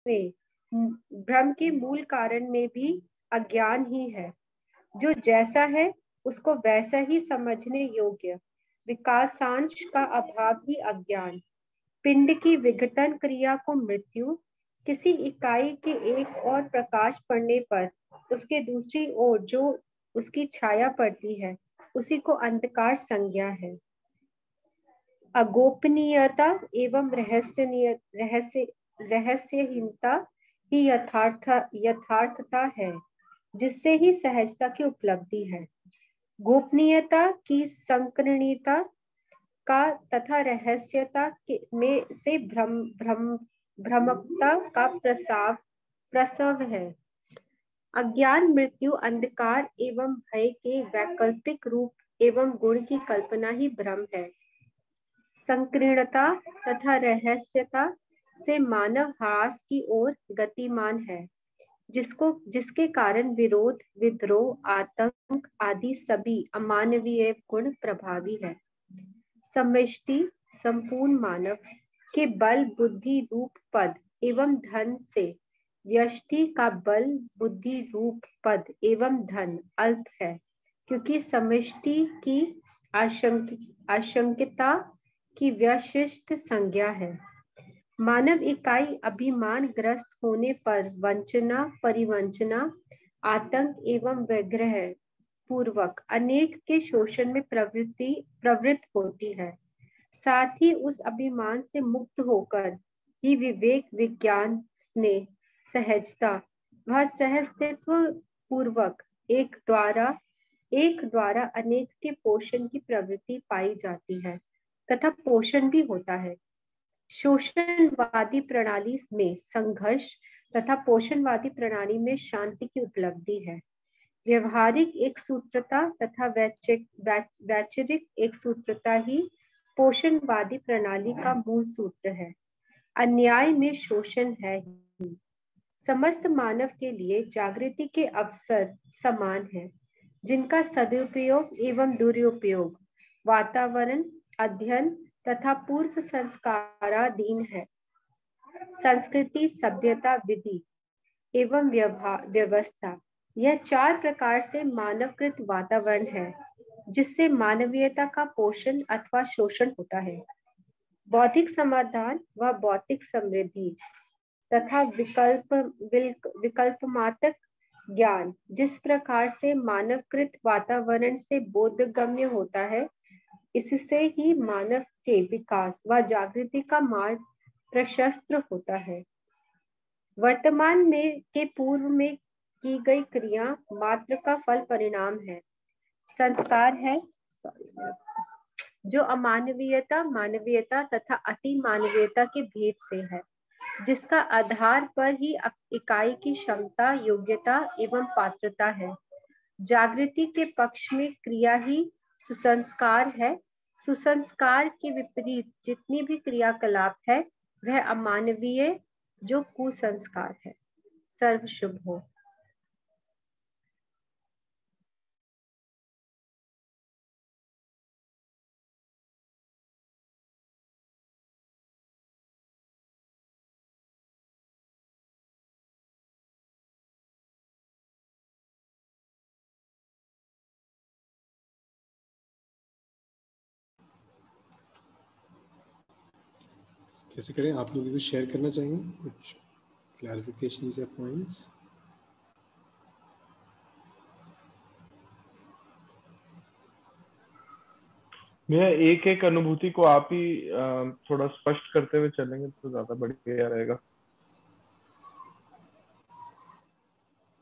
में भ्रम के मूल कारण में भी अज्ञान ही है। जो जैसा है उसको वैसा ही समझने योग्य विकासांश का अभाव ही अज्ञान। पिंड की विघटन क्रिया को मृत्यु, किसी इकाई के एक और प्रकाश पड़ने पर उसके दूसरी ओर जो उसकी छाया पड़ती है उसी को अंधकार संज्ञा है। अगोपनीयता एवं रहस्यहीनता ही यथार्थता है, जिससे ही सहजता की उपलब्धि है। गोपनीयता की संकीर्णता का तथा रहस्यता में से भ्रमकता का प्रसव है। अज्ञान मृत्यु अंधकार एवं भय के वैकल्पिक रूप एवं गुण की कल्पना ही भ्रम है। संकीर्णता तथा रहस्यता से मानव ह्रास की ओर गतिमान है, जिसके कारण विरोध, विद्रोह, आतंक आदि सभी अमानवीय गुण प्रभावी है। समष्टि संपूर्ण मानव के बल बुद्धि रूप पद एवं धन से व्यष्टि का बल बुद्धि रूप पद एवं धन अल्प है, क्योंकि समष्टि की आशंकिता की विशिष्ट संज्ञा है। मानव इकाई अभिमान ग्रस्त होने पर वंचना, परिवंचना, आतंक एवं विग्रह पूर्वक अनेक के शोषण में प्रवृत्त होती है। साथ ही उस अभिमान से मुक्त होकर ही विवेक, विज्ञान, स्नेह, सहजता व सहस्तित्व पूर्वक एक द्वारा अनेक के पोषण की प्रवृत्ति पाई जाती है तथा पोषण भी होता है। शोषणवादी प्रणाली में संघर्ष तथा पोषणवादी प्रणाली में शांति की उपलब्धि है। व्यवहारिक एक सूत्रता तथा वैचारिक एक सूत्रता ही पोषणवादी प्रणाली का मूल सूत्र है। अन्याय में शोषण है ही। समस्त मानव के लिए जागृति के अवसर समान है, जिनका सदुपयोग एवं दुरुपयोग वातावरण, अध्ययन तथा पूर्व संस्काराधीन है। संस्कृति, सभ्यता, विधि एवं व्यवस्था, यह 4 प्रकार से मानवकृत वातावरण है, जिससे मानवीयता का पोषण अथवा शोषण होता है। बौद्धिक समाधान व बौद्धिक समृद्धि तथा विकल्पमात्रक ज्ञान जिस प्रकार से मानवकृत वातावरण से बोधगम्य होता है, इससे ही मानव के विकास व जागृति का मार्ग प्रशस्त होता है। वर्तमान में के पूर्व में की गई क्रिया मात्र का फल परिणाम है। संस्कार है जो अमानवीयता, मानवीयता तथा अति मानवीयता के भेद से है, जिसका आधार पर ही इकाई की क्षमता, योग्यता एवं पात्रता है। जागृति के पक्ष में क्रिया ही सुसंस्कार है। सुसंस्कार के विपरीत जितनी भी क्रियाकलाप है वह अमानवीय जो कुसंस्कार है। सर्व शुभ हो। कैसे करें? आप लोग कुछ शेयर करना चाहेंगे, कुछ क्लैरिफिकेशंस या पॉइंट्स? भैया एक एक अनुभूति को आप ही थोड़ा स्पष्ट करते हुए चलेंगे तो ज्यादा बढ़िया रहेगा।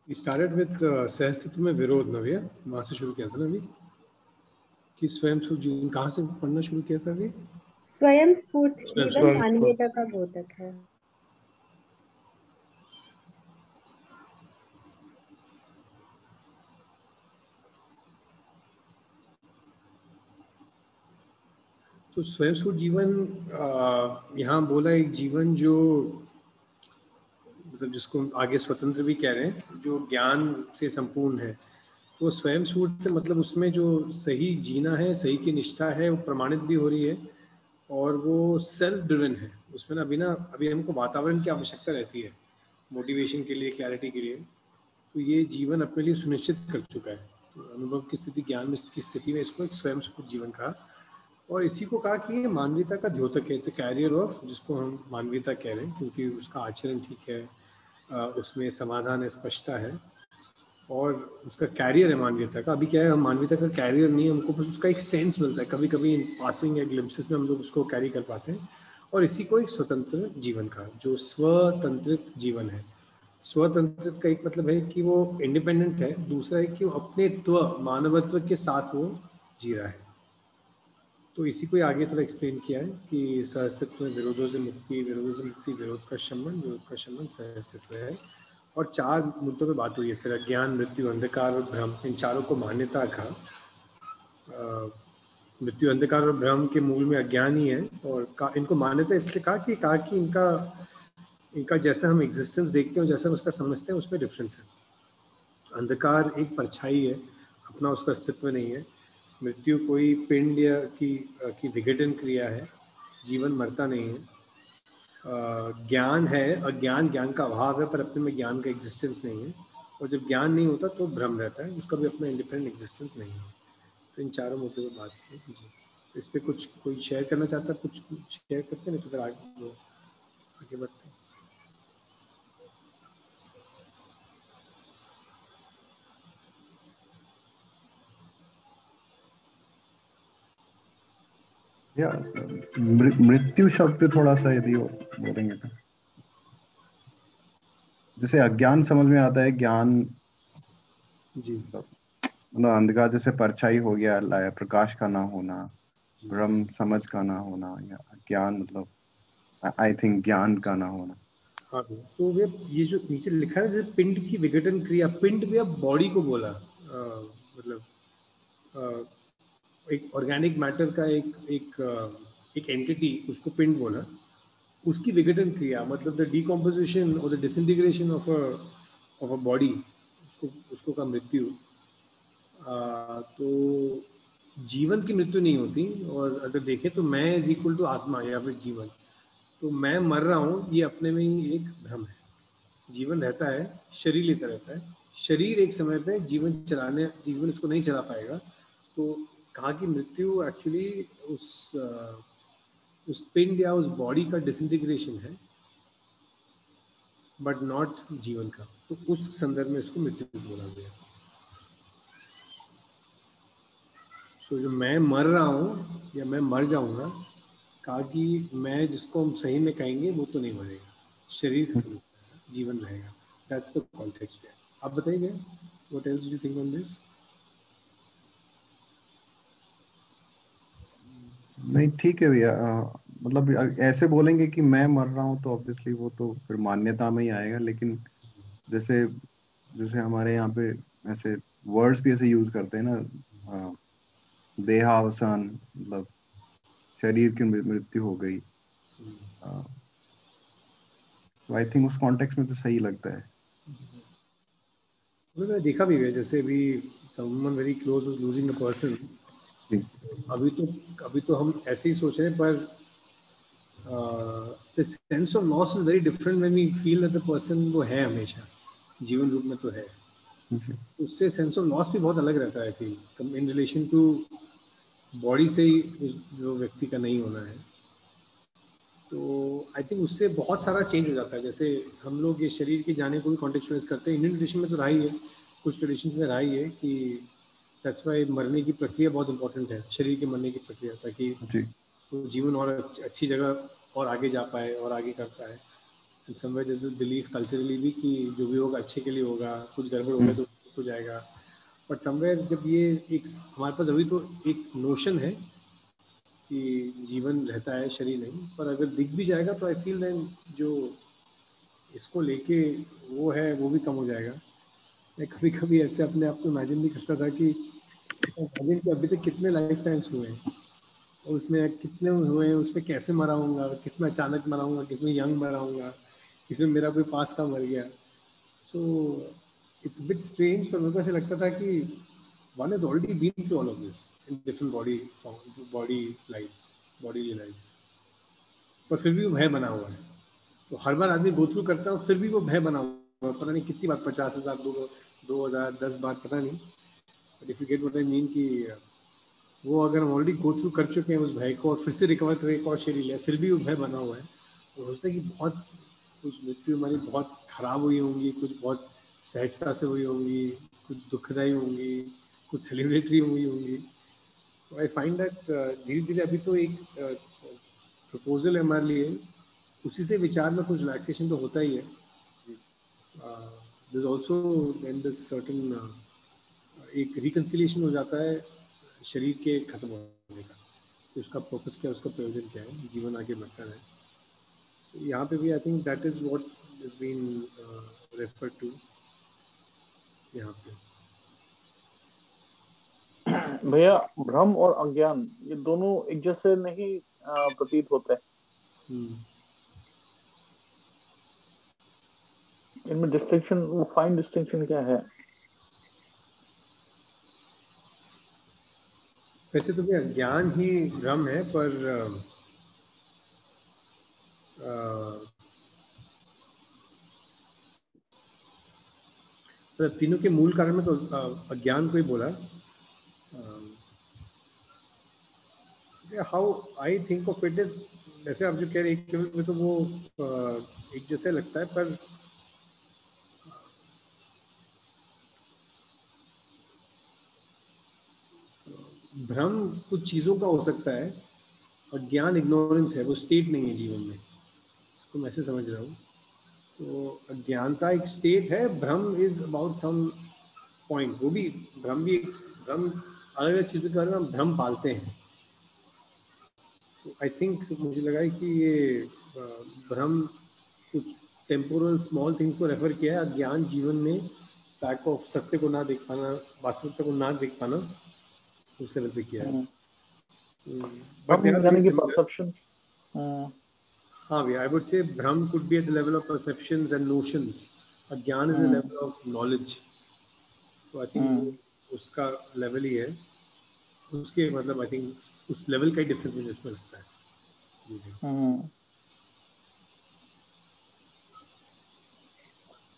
स्टार्टेड विद सहस्तित्व में विरोध ना भैया, वहां से शुरू किया था ना अभी, कि स्वयं स्फूर्त कहाँ से पढ़ना शुरू किया था अभी? स्वयं स्फूर्त जीवन मानवीयता का बोधक है। तो स्वयं स्फूर्त जीवन यहाँ बोला एक जीवन जो मतलब जिसको आगे स्वतंत्र भी कह रहे हैं, जो ज्ञान से संपूर्ण है। तो स्वयं स्फूर्त मतलब उसमें जो सही जीना है, सही की निष्ठा है, वो प्रमाणित भी हो रही है और वो सेल्फ ड्रिवन है। उसमें ना अभी हमको वातावरण की आवश्यकता रहती है मोटिवेशन के लिए, क्लैरिटी के लिए, तो ये जीवन अपने लिए सुनिश्चित कर चुका है। तो अनुभव की स्थिति, ज्ञान की स्थिति में इसको एक स्वयं स्फूर्त जीवन कहा, और इसी को कहा कि ये मानवीयता का द्योतक है, इट्स अ कैरियर ऑफ, जिसको हम मानवीयता कह रहे हैं, क्योंकि उसका आचरण ठीक है, उसमें समाधान है, स्पष्टता है, और उसका कैरियर है मानवीयता का। अभी क्या है, हम मानवीयता का कैरियर नहीं, हमको बस उसका एक सेंस मिलता है, कभी कभी पासिंग या ग्लिम्पसेस में हम लोग उसको कैरी कर पाते हैं। और इसी को एक स्वतंत्र जीवन का, जो स्वतंत्रित जीवन है। स्वतंत्रित का एक मतलब है कि वो इंडिपेंडेंट है, दूसरा है कि वो अपने मानवत्व के साथ वो जी रहा है। तो इसी को आगे थोड़ा एक्सप्लेन किया है कि सहअस्तित्व में विरोधों से मुक्ति, विरोधों से मुक्ति, विरोध का शमन, विरोध का शमन सहअस्तित्व है। और 4 मुद्दों पे बात हुई है फिर, अज्ञान, मृत्यु, अंधकार और भ्रम, इन चारों को मान्यता का। मृत्यु, अंधकार और भ्रम के मूल में अज्ञान ही है, और इनको मान्यता इसलिए कहा कि इनका जैसा हम एग्जिस्टेंस देखते हैं, जैसा हम उसका समझते हैं, उसमें डिफरेंस है। अंधकार एक परछाई है, अपना उसका अस्तित्व नहीं है। मृत्यु कोई पिंड या की विघटन क्रिया है, जीवन मरता नहीं है। ज्ञान है, अज्ञान, ज्ञान का अभाव है, पर अपने में ज्ञान का एग्जिस्टेंस नहीं है। और जब ज्ञान नहीं होता तो भ्रम रहता है, उसका भी अपना इंडिपेंडेंट एग्जिस्टेंस नहीं है। तो इन चारों मुद्दों पर बात की जी। तो इस पर कुछ कोई शेयर करना चाहता है, कुछ शेयर करते हैं, नहीं तो फिर आगे बढ़ते हैं। या मृत्यु शब्द पे थोड़ा सा यदि बोलेंगे तो, जैसे अज्ञान समझ में आता है, ज्ञान जी, मतलब अंधकार जैसे परछाई हो गया, प्रकाश का ना होना, भ्रम समझ का ना होना, या ज्ञान मतलब आई थिंक ज्ञान का ना होना। हाँ। तो ये जो नीचे लिखा है, जैसे पिंड की विघटन क्रिया, पिंड भी अब बॉडी को बोला, मतलब एक ऑर्गेनिक मैटर का एक एंटिटी, उसको पिंड बोला। उसकी विघटन क्रिया मतलब द डिकम्पोजिशन और the disintegration of a body, उसको का मृत्यु। तो जीवन की मृत्यु नहीं होती। और अगर देखें तो मैं इज इक्वल टू आत्मा या फिर जीवन। तो मैं मर रहा हूँ, ये अपने में ही एक भ्रम है। जीवन रहता है, शरीर लेता रहता है। शरीर एक समय पे जीवन उसको नहीं चला पाएगा। तो कहा कि मृत्यु एक्चुअली उस पिंड या उस बॉडी का डिसइंटीग्रेशन है, बट नॉट जीवन का। तो उस संदर्भ में इसको मृत्यु बोला गया। सो जो मैं मर रहा हूँ या मैं मर जाऊंगा, कहा कि मैं जिसको हम सही में कहेंगे वो तो नहीं मरेगा, शरीर खत्म हो जाएगा, जीवन रहेगा। That's the context. आप बताइए what else do you think on this? नहीं ठीक है भैया, मतलब ऐसे बोलेंगे कि मैं मर रहा हूँ तो ऑब्वियसली वो तो फिर मान्यता में ही आएगा। लेकिन जैसे जैसे हमारे यहाँ पे ऐसे वर्ड्स भी ऐसे यूज करते हैं ना, देहावसान, मतलब शरीर की मृत्यु हो गई, तो आई थिंक उस कॉन्टेक्स्ट में तो सही लगता है। मैंने देखा भी है, जैसे अभी someone very close was losing a person. अभी तो हम ऐसे ही सोच रहे हैं, पर the sense of loss is very different when we feel that the person वो है हमेशा जीवन रूप में तो है। उससे सेंस ऑफ लॉस भी बहुत अलग रहता है, feel in relation to body से ही जो व्यक्ति का नहीं होना है। तो आई थिंक उससे बहुत सारा चेंज हो जाता है। जैसे हम लोग ये शरीर के जाने को भी कॉन्टेक्चुअलाइज करते हैं, इंडियन ट्रेडिशन में तो रहा ही है, कुछ ट्रेडिशंस में रहा ही है कि दैट्स वाई मरने की प्रक्रिया बहुत इंपॉर्टेंट है, शरीर के मरने की प्रक्रिया, ताकि वो जीवन और अच्छी जगह और आगे जा पाए और आगे कर पाए। And somewhere this is belief culturally भी कि जो भी होगा अच्छे के लिए होगा, कुछ गड़बड़ होगा तो हो जाएगा। बट समवेयर जब ये एक हमारे पास अभी तो एक नोशन है कि जीवन रहता है, शरीर नहीं, पर अगर दिख भी जाएगा तो आई फील देन जो इसको लेके वो है वो भी कम हो जाएगा। मैं कभी कभी ऐसे अपने आप को इमेजिन भी करता था कि इमेजिन कि अभी तक कितने लाइफ टाइम्स हुए हैं और उसमें कितने हुए हैं, उसमें कैसे मराऊंगा, किसमें अचानक मराऊंगा, किसमें यंग मराऊंगा, किसमें मेरा कोई पास का मर गया। सो इट्स बिट स्ट्रेंज, पर मेरे को ऐसे लगता था कि one has already been through all of this in different body lives, bodily lives, पर फिर भी वो भय बना हुआ है। तो हर बार आदमी गो थ्रू करता है फिर भी वो भय बना हुआ, पता नहीं कितनी बार, 50,000, 2,000, 10 बार, पता नहीं, but if you get what I mean कि वो अगर हम ऑलरेडी गो थ्रू कर चुके हैं उस भय को और फिर से रिकवर करके एक और शरीर लिया, फिर भी वो भय बना हुआ है, तो हो सकता है कि बहुत कुछ मृत्यु हमारी बहुत खराब हुई होंगी, कुछ बहुत सहजता से हुई होंगी, कुछ दुखदायी होंगी, कुछ सेलिब्रेटरी हुई होंगी। तो आई फाइंड दैट धीरे धीरे अभी तो एक प्रपोजल है हमारे लिए, उसी से विचार में कुछ रिलैक्सेशन तो होता ही है। There is also then this certain एक रिकंसिलिएशन हो जाता है शरीर के खत्म होने का, तो उसका पर्पस क्या है, उसका प्रयोजन क्या है, जीवन आगे बढ़ता है। तो यहाँ पे भी I think that is what is been referred to यहाँ पे। भैया भ्रम और अज्ञान ये दोनों एक जैसे नहीं प्रतीत होते, इनमें डिस्टिंक्शन, फाइन डिस्टिंक्शन क्या है? वैसे तो भैया ज्ञान ही भ्रम है, पर मतलब तीनों के मूल कारण में तो अज्ञान को ही बोला। How I think of it is, वैसे आप जो कह रहे हैं एक लेवल में तो वो एक जैसे लगता है, पर भ्रम कुछ चीज़ों का हो सकता है और ज्ञान इग्नोरेंस है, वो स्टेट नहीं है जीवन में, उसको मैं ऐसे समझ रहा हूँ। तो अज्ञानता एक स्टेट है, भ्रम इज अबाउट सम पॉइंट, वो भी भ्रम भी एक भ्रम, अलग अलग चीज़ों के बारे में हम भ्रम पालते हैं। तो आई थिंक मुझे लगा है कि ये भ्रम कुछ टेम्पोरल स्मॉल थिंग को रेफर किया है, ज्ञान जीवन में बैक ऑफ सत्य को ना देख पाना, वास्तविकता को ना देख पाना, उस लेवल पे किया है। But they are very similar. हाँ भैया, आई वुड से भ्रम could be at the level of perceptions and notions, अज्ञान is the level of knowledge. तो आई थिंक उसका लेवल ही है, उसके मतलब आई थिंक उस लेवल का ही डिफरेंस मुझे इसमें लगता है।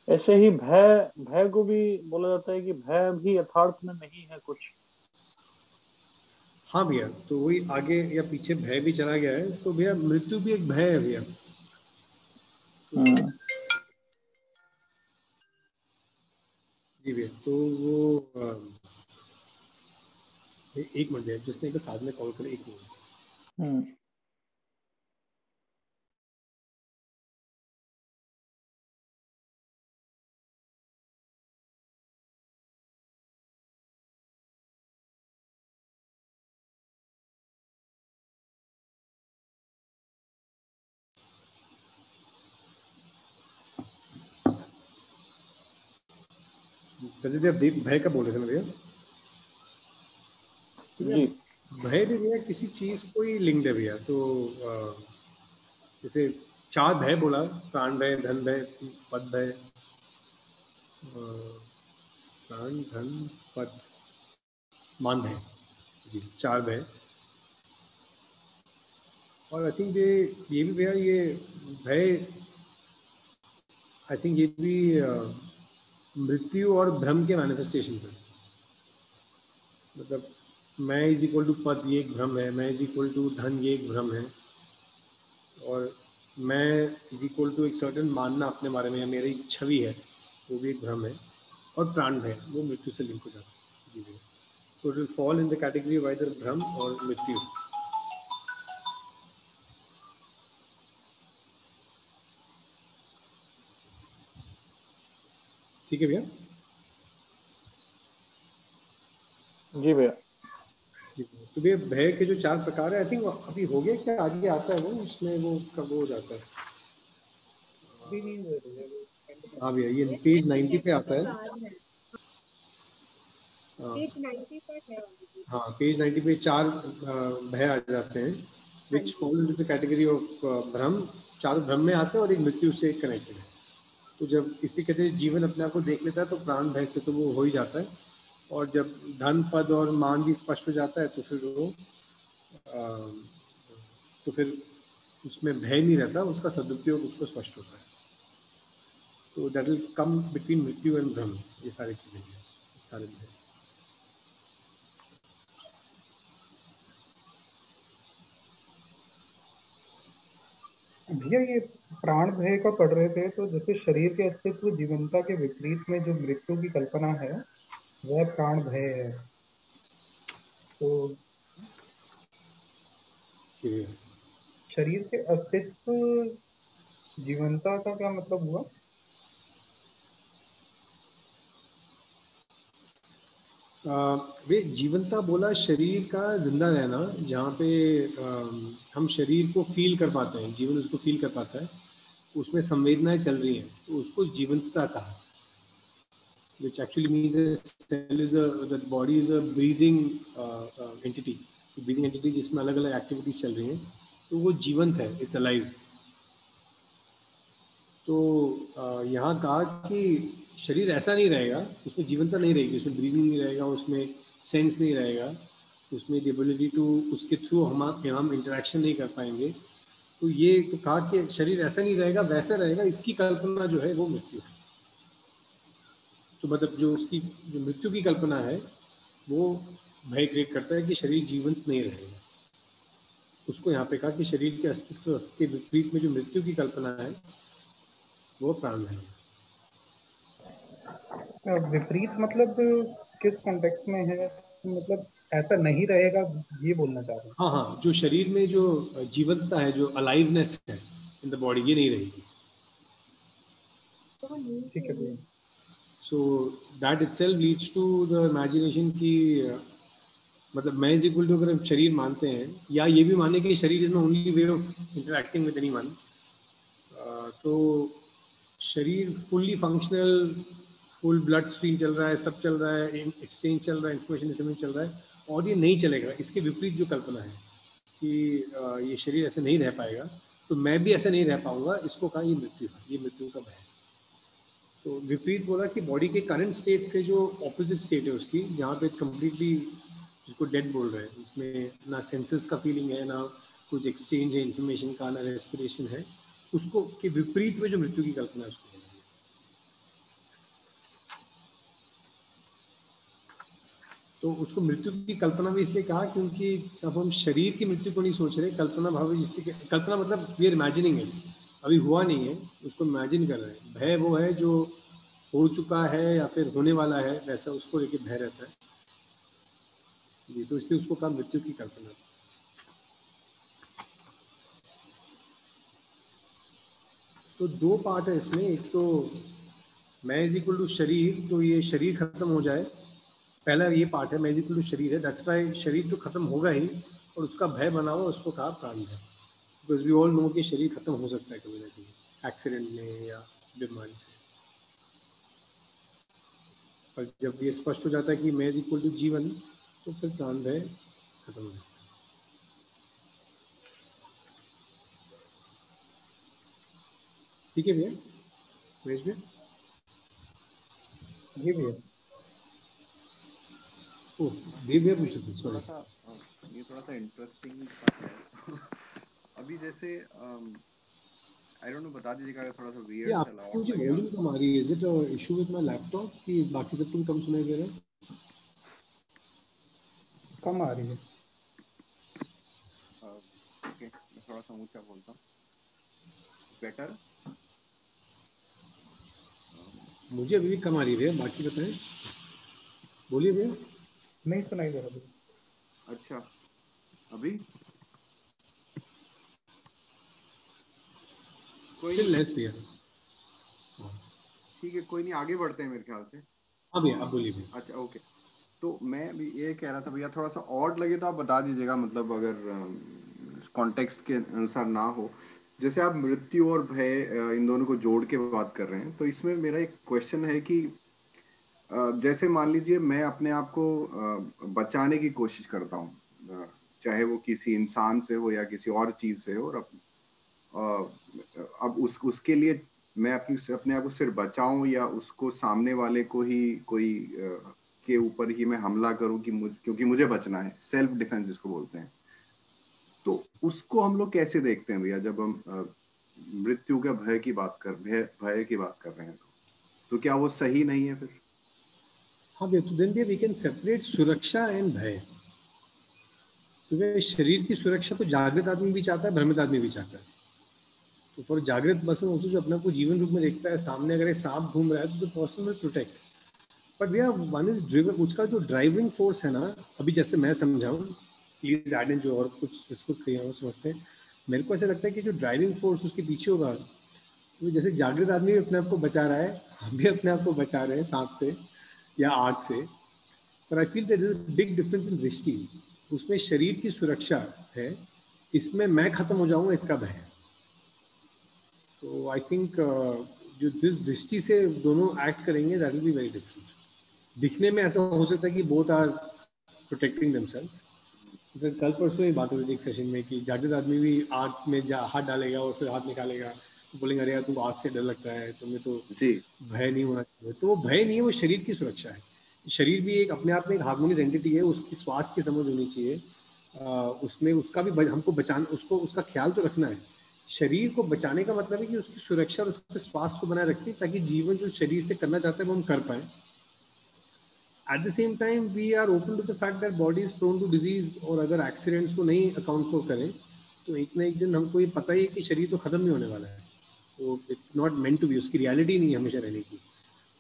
ऐसे ही भय को भी बोला जाता है कि भय भी यथार्थ में नहीं है कुछ। हाँ भैया, तो वही आगे या पीछे भय भी चला गया है, तो भैया मृत्यु भी एक भय है भैया। जी भैया, तो वो एक मिनट भैया, जिसने एक साथ में कॉल करे, एक मिनट बस। वैसे भैया भय का बोल रहे थे ना भैया? भय भी भैया किसी चीज को ही लिंक्ड है भैया। तो जैसे 4 भय बोला, प्राण भय, धन भय, पद भय, प्राण, धन, पद, मान भय, जी 4 भय। और आई थिंक ये भी भैया, ये भय आई थिंक ये भी मृत्यु और भ्रम के मैनिफेस्टेशन है। मतलब मैं इज इक्वल टू पद, ये एक भ्रम है, मैं इज इक्वल टू धन, ये एक भ्रम है, और मैं इज इक्वल टू एक सर्टन मानना अपने बारे में, या मेरी छवि है, वो भी एक भ्रम है। और प्राण भय वो मृत्यु से लिंक हो जाता है। जी, तो it will fall in the category of either भ्रम और मृत्यु। ठीक है भैया? जी भैया। जी, तो भैया भय के जो 4 प्रकार है, आई थिंक अभी हो गया क्या, आगे आता है वो, उसमें वो कब हो जाता है? हाँ भैया, ये पेज 90 पे आता है। हाँ, पेज 90 पे 4 भय आ जाते हैं, विच fall into the category of भ्रम। 4 भ्रम में आते हैं और एक मृत्यु से कनेक्टेड है। तो जब इसलिए कहते हैं जीवन अपने आप को देख लेता है, तो प्राण भय से तो वो हो ही जाता है। और जब धन, पद और मान भी स्पष्ट हो जाता है, तो फिर वो तो फिर उसमें भय नहीं रहता, उसका सदुपयोग उसको स्पष्ट होता है। तो दैट विल कम बिटवीन मृत्यु एंड भ्रम, ये सारी चीजें हैं, सारे भय। भैया ये प्राण भय का पढ़ रहे थे, तो जैसे शरीर के अस्तित्व जीवनता के विपरीत में जो मृत्यु की कल्पना है वह प्राण भय है। तो शरीर के अस्तित्व जीवनता का क्या मतलब हुआ? वे जीवनता बोला शरीर का जिंदा रहना, जहाँ पे हम शरीर को फील कर पाते हैं, जीवन उसको फील कर पाता है, उसमें संवेदनाएं चल रही हैं, तो उसको जीवंतता कहा। which actually means a cell is a, the body is a breathing entity, breathing entity जिसमें अलग अलग एक्टिविटीज चल रही हैं, तो वो जीवंत है, इट्स अलाइव। तो यहाँ कहा कि शरीर ऐसा नहीं रहेगा, उसमें जीवंता नहीं रहेगी, उसमें ब्रीदिंग नहीं रहेगा, उसमें सेंस नहीं रहेगा, उसमें द एबिलिटी टू, उसके थ्रू हम इंटरेक्शन नहीं कर पाएंगे। तो ये तो कहा कि शरीर ऐसा नहीं रहेगा, वैसा रहेगा, इसकी कल्पना जो है वो मृत्यु है। तो मतलब जो उसकी जो मृत्यु की कल्पना है वो भय क्रिएट करता है कि शरीर जीवंत नहीं रहेगा। उसको यहाँ पे कहा कि शरीर के अस्तित्व के विपरीत में जो मृत्यु की कल्पना है वो प्राण है। विपरीत मतलब किस कॉन्टेक्स्ट में है? मतलब ऐसा नहीं रहेगा ये बोलना चाह रहे हैं? हाँ हाँ, जो शरीर में जो जीवंतता है, जो अलाइवनेस है इन द बॉडी, ये नहीं रहेगी। ठीक है भैया। So that itself leads to the imagination की मतलब मैं इज इक्वल टू, अगर हम शरीर मानते हैं या ये भी माने कि शरीर is the only way of interacting with anyone, तो शरीर fully functional, full blood stream चल रहा है, सब चल रहा है, एक्सचेंज चल रहा है, इंफॉर्मेशन डिस्ट्रीब्यूशन चल रहा है, और ये नहीं चलेगा। इसके विपरीत जो कल्पना है कि ये शरीर ऐसे नहीं रह पाएगा, तो मैं भी ऐसे नहीं रह पाऊंगा, इसको कहा ये मृत्यु है, ये मृत्यु का भय। तो विपरीत बोला कि बॉडी के करंट स्टेट से जो ऑपोजिट स्टेट है उसकी, जहाँ पे इट्स कम्प्लीटली, जिसको डेड बोल रहे हैं, जिसमें ना सेंसेस का फीलिंग है, ना कुछ एक्सचेंज है इन्फॉर्मेशन का, ना रेस्पिरेशन है, उसको के विपरीत में जो मृत्यु की कल्पना है उसको। तो उसको मृत्यु की कल्पना भी इसलिए कहा क्योंकि अब हम शरीर की मृत्यु को नहीं सोच रहे, कल्पना भाव, इसलिए कल्पना मतलब वी आर इमेजिनिंग इट, अभी हुआ नहीं है, उसको इमेजिन कर रहे हैं। भय वो है जो हो चुका है या फिर होने वाला है, वैसा उसको लेके भय रहता है जी, तो इसलिए उसको कहा मृत्यु की कल्पना। तो दो पार्ट है इसमें, एक तो मैं इज इक्वल टू शरीर, तो ये शरीर खत्म हो जाए, पहला ये पार्ट है, मैं इज इक्वल टू शरीर है, दैट्स व्हाई शरीर तो खत्म होगा ही, और उसका भय बना हुआ, उसको कहा प्राण भय। बिकॉज वी ऑल नो कि शरीर खत्म हो सकता है कभी ना कभी, एक्सीडेंट में या बीमारी से। पर जब ये स्पष्ट हो जाता है कि मैं इज इक्वल टू जीवन, तो फिर प्राण भय खत्म हो जाता है। ठीक है भैया, महेश भैया? जी भैया। ओह, देव भैया पूछ रहे थे, सॉरी। ये थोड़ा सा इंटरेस्टिंग है। अभी जैसे आई डोंट नो, बता दीजिएगा अगर थोड़ा सा वियर्ड चला और मुझे वॉल्यूम कम आ रही है, is it issue with my laptop कि बाकी सब तुम कम सुनाई दे रहे हैं? कम आ रही है। ओके, मैं थोड़ा सा ऊंचा बोलता हूँ, बेटर। मुझे अभी भी कम आ रही है, बाकी बताएं, बोलिए भैया। नहीं सुनाई दे रहा भैया। अच्छा, अभी कोई स्टिल लेस भैया। ठीक है, कोई नहीं, आगे बढ़ते हैं मेरे ख्याल से। हाँ भैया, आप बोलिए भैया। अच्छा ओके, तो मैं भी ये कह रहा था भैया, थोड़ा सा ऑड लगे तो आप बता दीजिएगा, मतलब अगर कॉन्टेक्स्ट के अनुसार ना हो। जैसे आप मृत्यु और भय इन दोनों को जोड़ के बात कर रहे हैं, तो इसमें मेरा एक क्वेश्चन है कि जैसे मान लीजिए मैं अपने आप को बचाने की कोशिश करता हूँ, चाहे वो किसी इंसान से हो या किसी और चीज से हो, और अब उसके लिए मैं अपने आप को सिर्फ बचाऊं, या उसको सामने वाले को ही कोई के ऊपर ही मैं हमला करूं कि क्योंकि मुझे बचना है, सेल्फ डिफेंस जिसको बोलते हैं। तो उसको हम लोग कैसे देखते हैं भैया, जब हम मृत्यु के भय की बात कर रहे हैं, तो क्या वो सही नहीं है फिर? हाँ भैया, तो देन वी कैन सेपरेट सुरक्षा एंड भय। तो शरीर की सुरक्षा तो जागृत आदमी भी चाहता है, भ्रमित आदमी भी चाहता है। तो फॉर जागृत पर्सन ऑल्सो, जो अपने को जीवन रूप में देखता है, सामने अगर एक सांप घूम रहा है तो पर्सन विल प्रोटेक्ट। बट भैया वन इज ड्रिवन, उसका जो ड्राइविंग फोर्स है ना, अभी जैसे मैं समझाऊँ, प्लीज ऐड इन जो और कुछ इसको समझते हैं। मेरे को ऐसा लगता है कि जो ड्राइविंग फोर्स उसके पीछे होगा, तो जैसे जागृत आदमी भी अपने आप को बचा रहा है, हम भी अपने आप को बचा रहे हैं सांप से या आग से। पर I feel there is a big difference in दृष्टि। उसमें शरीर की सुरक्षा है, इसमें मैं खत्म हो जाऊंगा इसका भय है। तो आई थिंक जो जिस दृष्टि से दोनों एक्ट करेंगे, that will be very different. दिखने में ऐसा हो सकता है कि बोथ आर प्रोटेक्टिंग देमसेल्व्स। फिर कल परसों ही बात हो रही थी एक सेशन में कि जागृत आदमी भी आग में हाथ डालेगा और फिर हाथ निकालेगा, तो बोलेंगे अरे यार तुमको आग से डर लगता है, तुम्हें तो भय नहीं होना चाहिए। तो वो भय नहीं है, वो शरीर की सुरक्षा है। शरीर भी एक अपने आप में एक हार्मोनियस एंटिटी है, उसकी स्वास्थ्य की समझ होनी चाहिए। उसमें उसका भी हमको बचाना, उसका ख्याल तो रखना है। शरीर को बचाने का मतलब है कि उसकी सुरक्षा और उसके स्वास्थ्य को बनाए रखें, ताकि जीवन जो शरीर से करना चाहते हैं वो हम कर पाए। At the same time, we are open to the fact that body is prone to disease, और अगर एक्सीडेंट्स को नहीं अकाउंट फॉर करें तो एक ना एक दिन हमको ये पता ही है कि शरीर तो खत्म नहीं होने वाला है। तो it's not meant to be, उसकी रियलिटी नहीं है हमेशा रहने की।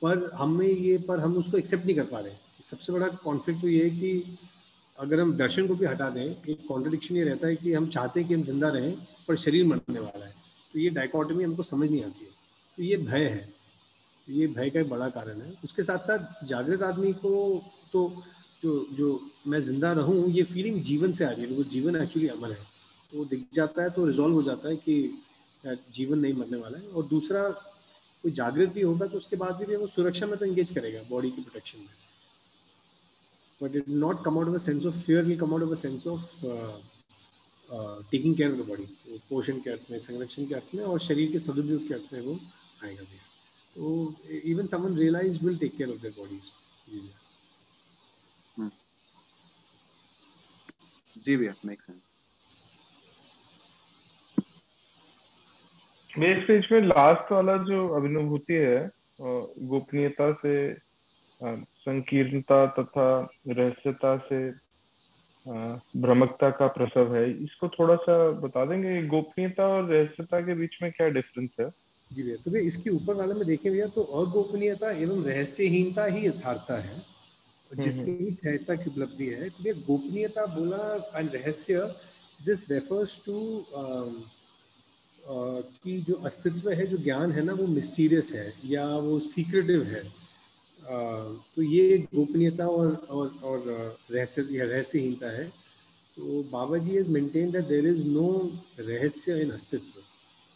पर हम उसको एक्सेप्ट नहीं कर पा रहे। सबसे बड़ा कॉन्फ्लिक्ट तो ये है कि अगर हम दर्शन को भी हटा दें, एक कॉन्ट्रडिक्शन ये रहता है कि हम चाहते हैं कि हम जिंदा रहें पर शरीर मरने वाला है। तो ये डायकोटमी हमको समझ नहीं आती है। तो ये भय है, ये भय का एक बड़ा कारण है। उसके साथ साथ जागृत आदमी को तो जो मैं जिंदा रहूं, ये फीलिंग जीवन से आ रही है, वो जीवन एक्चुअली अमर है, तो वो दिख जाता है, तो रिजॉल्व हो जाता है कि जीवन नहीं मरने वाला है। और दूसरा, कोई जागृत भी होगा तो उसके बाद भी वो सुरक्षा में तो एंगेज करेगा, बॉडी की प्रोटेक्शन में, but it not come out of a sense of fear, will come out of a sense of taking care of the body, पोषण के अर्थ में, संरक्षण के अर्थ में और शरीर के सदुपयोग के अर्थ में वो आएगा भी। तो even someone realize will take care of their bodies. जी भैया, मेक सेंस। मेरे पेज में लास्ट वाला जो अभिनुभूति है, गोपनीयता से संकीर्णता तथा रहस्यता से भ्रमकता का प्रसव है, इसको थोड़ा सा बता देंगे? गोपनीयता और रहस्यता के बीच में क्या डिफरेंस है? जी भैया, तो भैया इसके ऊपर वाले में देखें भैया, तो अगोपनीयता एवं रहस्यहीनता ही यथार्थता है, जिससे ही सहजता की उपलब्धि है। तो भैया गोपनीयता बोला एंड रहस्य, दिस रेफर्स टू कि जो अस्तित्व है, जो ज्ञान है ना, वो मिस्टीरियस है या वो सीक्रेटिव है। तो ये गोपनीयता और रहस्यहीनता है। तो Baba ji has maintained that there is no रहस्य इन अस्तित्व।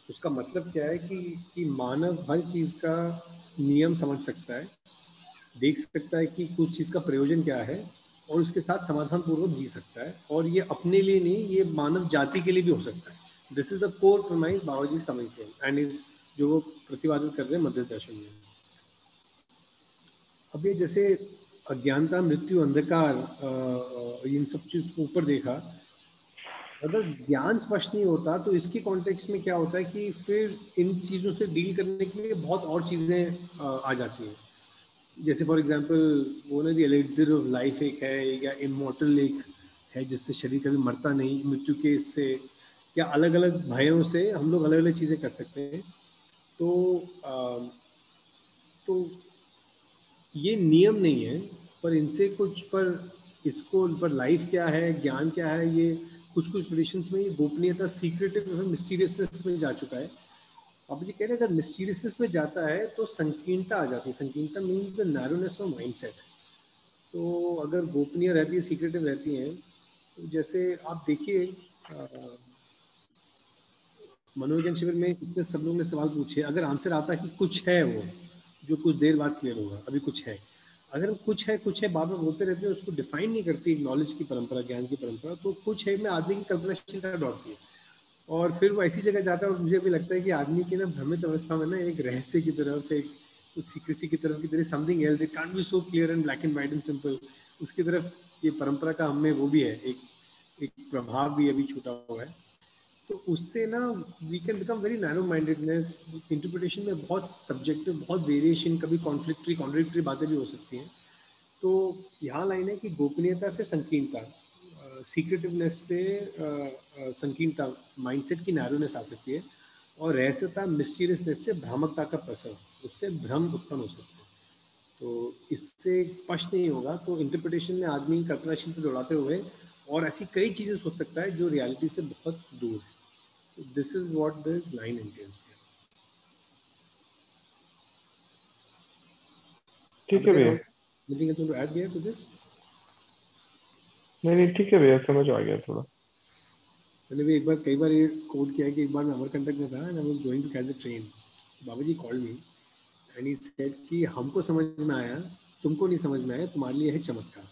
उसका मतलब क्या है कि मानव हर चीज़ का नियम समझ सकता है, देख सकता है कि कुछ चीज़ का प्रयोजन क्या है, और उसके साथ समाधान पूर्वक जी सकता है। और ये अपने लिए नहीं, ये मानव जाति के लिए भी हो सकता है। This is the core promise Baba ji is coming from and is जो वो प्रतिपादित कर रहे हैं मध्यस्थ दर्शन में। अब ये जैसे अज्ञानता, मृत्यु, अंधकार, इन सब चीज़ को ऊपर देखा, अगर ज्ञान स्पष्ट नहीं होता तो इसकी कॉन्टेक्स्ट में क्या होता है कि फिर इन चीज़ों से डील करने के लिए बहुत और चीज़ें आ जाती हैं। जैसे फॉर एग्जांपल वो ना, दी एलिक्सिर ऑफ लाइफ एक है, या इमॉर्टल एक है जिससे शरीर कभी मरता नहीं, मृत्यु के इससे, या अलग अलग भयों से हम लोग अलग अलग चीज़ें कर सकते हैं। तो ये नियम नहीं है, पर इनसे कुछ, पर इसको पर लाइफ क्या है, ज्ञान क्या है, ये कुछ ट्रेडिशंस में ये गोपनीयता, सीक्रेटिव, मिस्टीरियसनेस में जा चुका है। अब जी कह रहे हैं अगर मिस्टीरियसनेस में जाता है तो संकीर्णता आ जाती है। संकीर्णता means the narrowness of mindset. तो अगर गोपनीय रहती है, सीक्रेटिव रहती हैं, तो जैसे आप देखिए मनोविज्ञान शिविर में इतने सब लोगों ने सवाल पूछे, अगर आंसर आता कि कुछ है, वो जो कुछ देर बाद क्लियर होगा, अभी कुछ है, अगर कुछ है बार बार बोलते रहते हैं, उसको डिफाइन नहीं करती नॉलेज की परंपरा, ज्ञान की परंपरा, तो कुछ है में आदमी की कल्पनाशीलता दौड़ती है और फिर वो ऐसी जगह जाता है। और मुझे भी लगता है कि आदमी की ना भ्रमित अवस्था में ना एक रहस्य की तरफ, एक कुछ सीक्रेसी की तरफ, की तरह something else, it can't be so clear and black and white and simple, उसकी तरफ ये परंपरा का हमें वो भी है, एक एक प्रभाव भी अभी छूटा हुआ है, तो उससे ना we can become very narrow mindedness. Interpretation में बहुत सब्जेक्टिव, बहुत वेरिएशन, कभी कॉन्ट्रडिक्टरी बातें भी हो सकती हैं। तो यहाँ लाइन है कि गोपनीयता से संकीर्णता, सीक्रेटिवनेस से संकीर्णता, माइंडसेट की नैरोनेस आ सकती है, और रहस्यता मिस्टीरियसनेस से भ्रामकता का प्रसव, उससे भ्रम उत्पन्न हो सकता है। तो इससे स्पष्ट नहीं होगा, तो इंटरप्रिटेशन में आदमी कल्पनाशील को दौड़ाते हुए और ऐसी कई चीज़ें सोच सकता है जो रियलिटी से बहुत दूर है। This is what this line intense. ठीक है भैया। Anything else to add here to this? नहीं ठीक है भैया, समझ आ गया थोड़ा। मैंने भी एक बार, कई बार ये कोड किया है कि एक बार मैं अमरकंटक में था and I was going to catch a train, Baba ji called me and he said कि हमको समझ में आया, तुमको नहीं समझ में आया, तुम्हारे लिए है चमत्कार।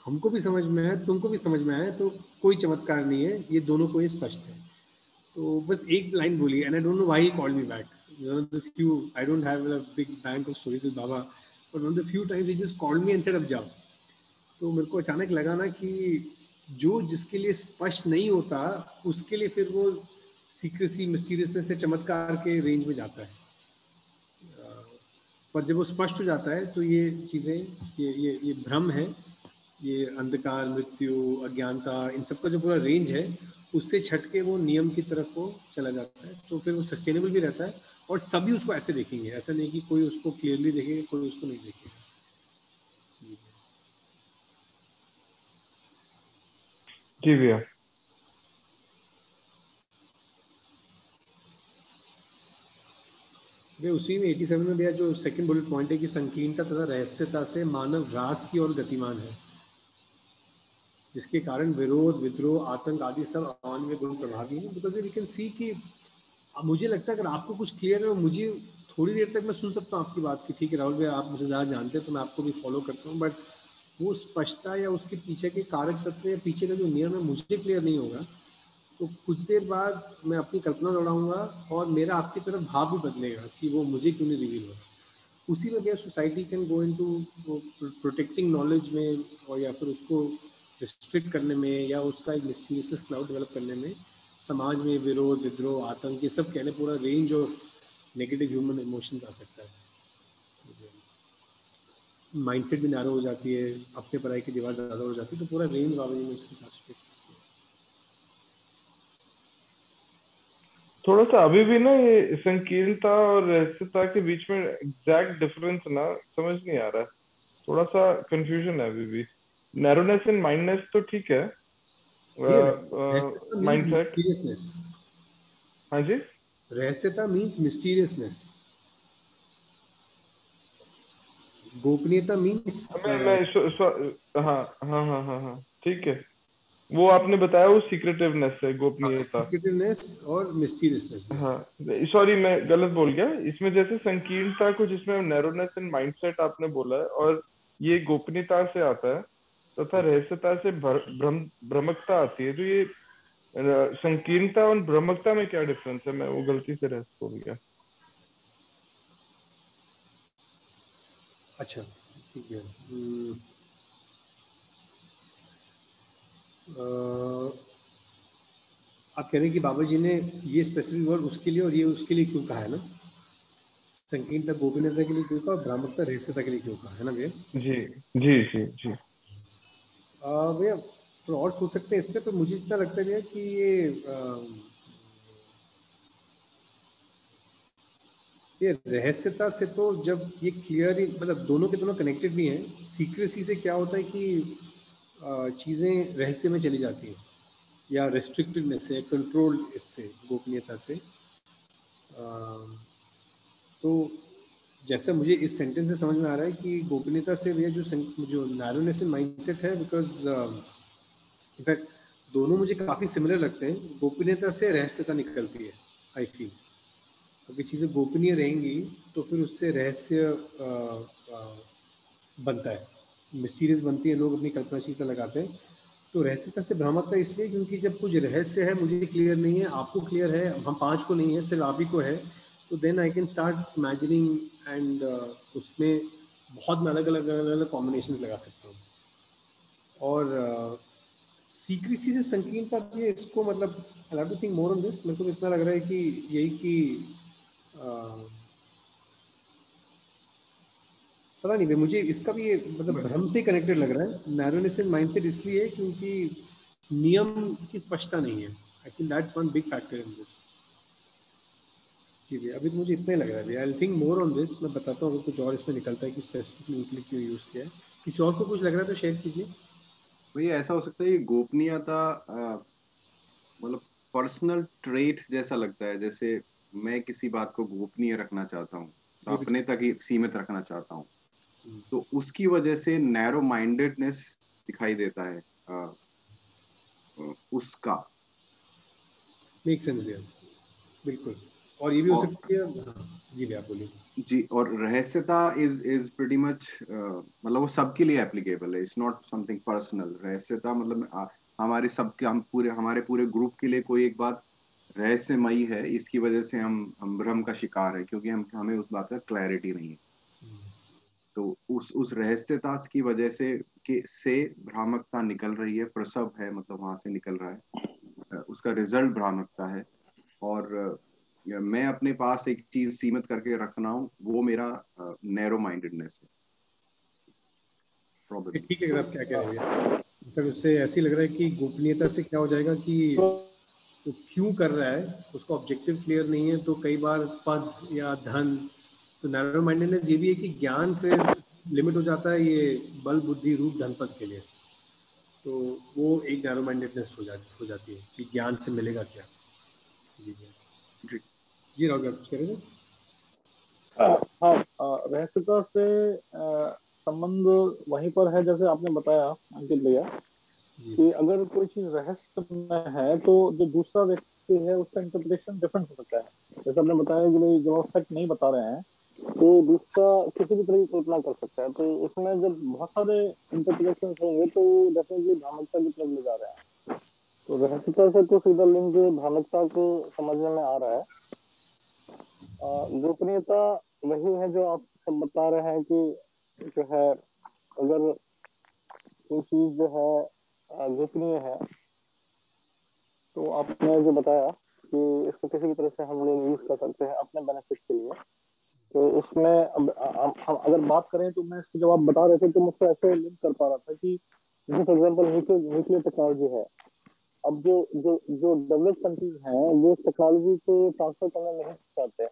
हमको भी समझ में आया, तुमको भी समझ में आया, तो कोई चमत्कार नहीं है, ये दोनों को ही स्पष्ट है। तो बस एक लाइन बोली and I don't know why he called me back. One of the few, I don't have a big bank of stories with Baba, but one of the few times he just called me and said अब जाओ। तो मेरे को अचानक लगा ना कि जो जिसके लिए स्पष्ट नहीं होता उसके लिए फिर वो सीक्रेसी, मिस्टीरियसनेस से चमत्कार के रेंज में जाता है, पर जब वो स्पष्ट हो जाता है तो ये चीज़ें, ये भ्रम है, ये अंधकार, मृत्यु, अज्ञानता, इन सब का जो पूरा रेंज है उससे छट के वो नियम की तरफ वो चला जाता है। तो फिर वो सस्टेनेबल भी रहता है और सभी उसको ऐसे देखेंगे, ऐसा नहीं कि कोई उसको क्लियरली देखेगा, कोई उसको नहीं देखेगा। जी भैया। भैया उसी में 87 में भैया जो सेकंड बुलेट पॉइंट है कि संकीर्णता तथा रहस्यता से मानव ह्रास की ओर गतिमान है, जिसके कारण विरोध, विद्रोह, आतंक आदि सब अमानवीय गुण प्रभावी हैं। बिकॉज वी कैन सी कि मुझे लगता है अगर आपको कुछ क्लियर है, मुझे थोड़ी देर तक मैं सुन सकता हूँ आपकी बात कि ठीक है राहुल भाई आप मुझे ज़्यादा जानते हैं तो मैं आपको भी फॉलो करता हूँ, बट वो स्पष्टता या उसके पीछे के कारक तत्व या पीछे का जो नियम है मुझे क्लियर नहीं होगा, तो कुछ देर बाद मैं अपनी कल्पना दौड़ाऊंगा और मेरा आपकी तरफ भाव भी बदलेगा कि वो मुझे क्यों नहीं रिवील हो रहा। उसी में क्या society can go into protecting knowledge में, और या फिर उसको रिस्ट्रिक्ट करने में, या उसका एक मिस्टीरियस क्लाउड डेवलप करने में समाज में विरोध, विद्रोह, आतंक, ये सब कहने पूरा range of negative human emotions आ सकता है। माइंडसेट भी नैरो हो जाती है, अपने पढ़ाई की दीवार ज़्यादा हो जाती है, तो पूरा रेंज बाबा जी ने उसके साथ एक्सप्रेस किया। थोड़ा सा अभी भी ना ये संकीर्णता और रहस्यता के बीच में एग्जैक्ट डिफरेंस ना समझ नहीं आ रहा है, थोड़ा सा कंफ्यूजन है अभी भी। नैरोनेस एंड माइंडनेस तो ठीक है, माइंडसेट। हाँ जी। रहस्यता मीन्स मिस्टीरियसनेस, गोपनीयता मीन्स हाँ हाँ हाँ हाँ हाँ ठीक है, वो आपने बताया वो सीक्रेटिवनेस है, गोपनीयता। सीक्रेटिवनेस और मिस्टीरियसनेस। हाँ सॉरी मैं गलत बोल गया, इसमें जैसे संकीर्णता को जिसमें नैरोनेस एंड माइंडसेट आपने बोला है, और ये गोपनीयता से आता है, तथा रहस्यता से भ्रमकता आती है। तो ये संकीर्णता और भ्रमकता में क्या डिफरेंस है? मैं वो गलती से रहस्य बोल गया। अच्छा ठीक है। आप कह रहे हैं कि बाबा जी ने ये स्पेसिफिक वर्ड उसके लिए और ये उसके लिए क्यों कहा है ना, संकीर्णता गोपनीयता के लिए क्यों कहा, भ्रामकता रहस्यता के लिए क्यों कहा, है ना भैया? जी जी जी जी। भैया तो और सोच सकते हैं इस पे, तो मुझे इतना लगता है भैया कि ये रहस्यता से तो जब ये क्लियर ही, मतलब दोनों के दोनों कनेक्टेड भी हैं। सीक्रेसी से क्या होता है कि चीज़ें रहस्य में चली जाती हैं, या रेस्ट्रिक्टेडनेस से, कंट्रोल इससे, गोपनीयता से। तो जैसा मुझे इस सेंटेंस से समझ में आ रहा है कि गोपनीयता से भैया जो नैरोनेस इन माइंडसेट है, बिकॉज इनफैक्ट दोनों मुझे काफ़ी सिमिलर लगते हैं। गोपनीयता से रहस्यता निकलती है, आई फील। अगर चीज़ें गोपनीय रहेंगी तो फिर उससे रहस्य बनता है, मिस्टीरियस बनती है, लोग अपनी कल्पनाशीलता लगाते हैं। तो रहस्यता से भ्रामकता इसलिए क्योंकि जब कुछ रहस्य है, मुझे क्लियर नहीं है, आपको क्लियर है, हम पांच को नहीं है, सिर्फ आप ही को है, तो then I can start imagining and उसमें बहुत मैं अलग अलग कॉम्बिनेशंस लगा सकता हूँ। और सीक्रेसी से संकीर्णता भी है, इसको मतलब I have to think more on this. मेरे को तो इतना लग रहा है कि यही कि पता नहीं भाई, मुझे इसका भी ये मतलब भ्रम से कनेक्टेड लग रहा है। नैरोनेस इन माइंडसेट इसलिए क्योंकि नियम की स्पष्टता नहीं है। I think that's one big factor in this. जी भैया, अभी तो मुझे इतना ही लग रहा है भैया। I think more on this. मैं बताता हूँ अगर कुछ और इसमें निकलता है कि स्पेसिफिकली उनके लिए क्यों यूज़ किया है। किसी और को कुछ लग रहा है तो शेयर कीजिए। भैया ऐसा हो सकता है ये गोपनीयता मतलब पर्सनल ट्रेट जैसा लगता है, जैसे मैं किसी बात को गोपनीय रखना चाहता हूँ, तो ये भी अपने तक ही सीमित रखना चाहता हूँ, तो उसकी वजह से नैरो माइंडेडनेस दिखाई देता है उसका। मेक सेंस भैया, बिल्कुल। और ये भी हो और सकती है। हाँ, जी भैया आप बोलिए। जी, और रहस्यता इज इज प्रीटी मच मतलब वो सबके लिए एप्लीकेबल है, इट्स नॉट समथिंग पर्सनल। रहस्यता मतलब हमारे सबके, हमारे पूरे ग्रुप के लिए कोई एक बात रहस्यमयी है, इसकी वजह से हम भ्रम का शिकार है, क्योंकि हमें उस बात का क्लैरिटी नहीं है। तो उस रहस्यता की वजह से भ्रामकता निकल रही है, प्रसव है, मतलब वहां से निकल रहा है, उसका रिजल्ट भ्रामकता है। और मैं अपने पास एक चीज सीमित करके रखना हूँ, वो मेरा नैरो माइंडेडनेस है प्रॉब्लम। ठीक है, अगर आप क्या कह रहे हैं मतलब उससे ऐसे ही लग रहा है कि गोपनीयता से क्या हो जाएगा कि वो क्यों कर रहा है उसका ऑब्जेक्टिव क्लियर नहीं है, तो कई बार पद या धन। तो नैरो माइंडेडनेस ये भी है कि ज्ञान फिर लिमिट हो जाता है ये बल बुद्धि रूप धन पद के लिए। तो वो एक नैरो माइंडेडनेस हो जाती है कि ज्ञान से मिलेगा क्या। जी जी जी जी, राहुल आप कुछ कह रहे थे? हाँ, रहस्यता से संबंध वहीं पर है जैसे आपने बताया अंकित भैया, जी कि अगर कोई चीज रहस्य में है तो जो दूसरा व्यक्ति है उसका इंटरप्रिटेशन डिफरेंट हो सकता है। जैसे आपने बताया कि भाई जब आप फैक्ट नहीं बता रहे हैं तो दूसरा किसी भी तरह की कल्पना कर सकता है, तो उसमें जब बहुत सारे इंटरप्रिटेशन होंगे तो डेफिनेटली भ्रामकता की तरफ ले जा रहे हैं। तो रहस्यता से तो सीधा लिंक भ्रामकता को समझने में आ रहा है। गोपनीयता वही है जो आप सब बता रहे हैं कि जो है, अगर कोई चीज जो है गोपनीय है, तो आपने जो बताया कि इसको किसी भी तरह से हम लोग यूज कर सकते हैं अपने बेनिफिट के लिए। तो उसमें अब हम अगर बात करें तो मैं इसको जब आप बता रहे थे तो मुझसे ऐसे लिंक कर पा रहा था कि जैसे फॉर एग्जाम्पल न्यूक्लियर टेक्नोलॉजी है। अब जो जो जो डेवलप कंट्रीज हैं वो टेक्नोलॉजी को ट्रांसफर करना नहीं चाहते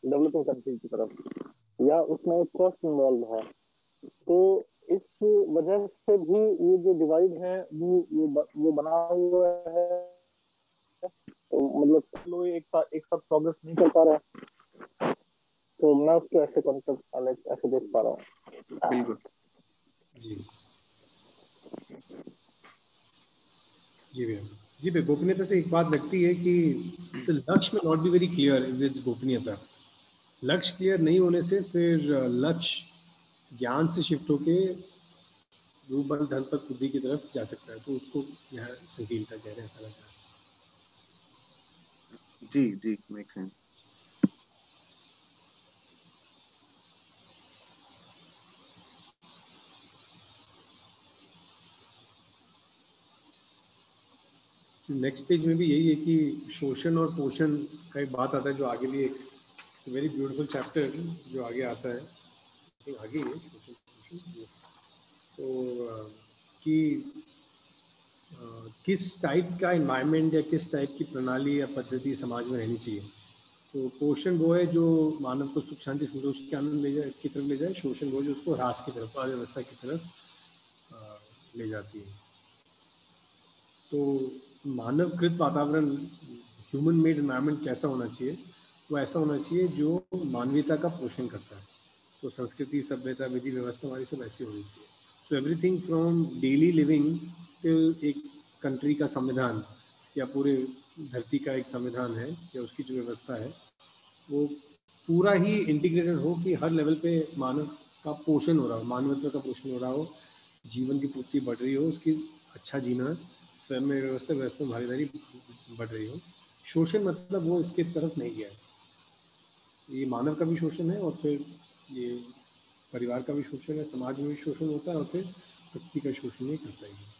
डेवलपिंग कंट्रीज की तरफ, या उसमें एक कॉस्ट इन्वॉल्व है। तो इस वजह से भी ये जो डिवाइड है वो बना हुआ है। तो मतलब लोग एक साथ प्रोग्रेस नहीं कर पा रहे हैं। तो मैं उसको ऐसे कॉन्सेप्ट ऐसे देख पा रहा हूँ। बिल्कुल। जी जी भैया। जी भैया, गोपनीयता से एक बात लगती है कि द लक्ष्य में not be very clear with गोपनीयता। लक्ष्य क्लियर नहीं होने से फिर लक्ष्य ज्ञान से शिफ्ट होके रूप बल धन पद बुद्धि की तरफ जा सकता है। तो उसको यहाँ संकीर्णता कह रहे हैं, ऐसा लगता है। जी जी, मेक सेंस। नेक्स्ट पेज में भी यही है कि शोषण और पोषण का एक बात आता है, जो आगे भी एक वेरी ब्यूटीफुल चैप्टर जो आगे आता है। आगे ही है शोषण पोषण। तो कि किस टाइप का एनवायरनमेंट या किस टाइप की प्रणाली या पद्धति समाज में रहनी चाहिए। तो पोषण वो है जो मानव को सुख शांति संतोष के आनंद ले जाए की तरफ ले जाए। शोषण वो जो उसको ह्रास की तरफ अव्यवस्था की तरफ ले जाती है। तो मानवकृत वातावरण ह्यूमन मेड एनवायरनमेंट कैसा होना चाहिए, वो ऐसा होना चाहिए जो मानवीयता का पोषण करता है। तो संस्कृति सभ्यता विधि व्यवस्था हमारी सब ऐसी होनी चाहिए। So everything from daily living till एक कंट्री का संविधान या पूरे धरती का एक संविधान है या उसकी जो व्यवस्था है वो पूरा ही इंटीग्रेटेड हो कि हर लेवल पे मानव का पोषण हो रहा हो, मानवत्व का पोषण हो रहा हो, जीवन की पूर्ति बढ़ रही हो, उसकी अच्छा जीना, स्वयं में व्यवस्था में भागीदारी बढ़ रही हो। शोषण मतलब वो इसके तरफ नहीं गया है। ये मानव का भी शोषण है और फिर ये परिवार का भी शोषण है, समाज में भी शोषण होता है और फिर प्रकृति का शोषण नहीं करता ही है।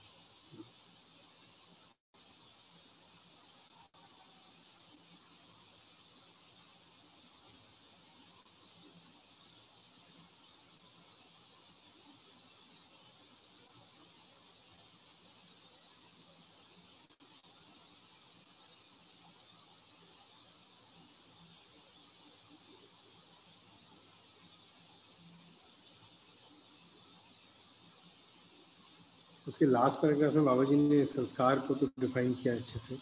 उसके लास्ट पैराग्राफ में बाबा जी ने संस्कार को तो डिफाइन किया अच्छे से।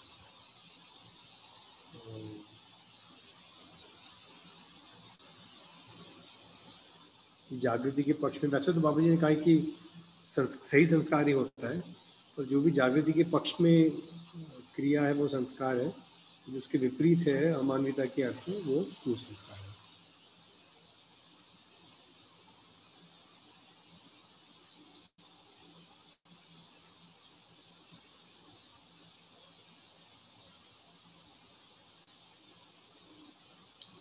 जागृति के पक्ष में वैसे तो बाबा जी ने कहा कि सही संस्कार ही होता है, और जो भी जागृति के पक्ष में क्रिया है वो संस्कार है, जो उसके विपरीत है अमानवीयता के अर्थ में वो कुसंस्कार है।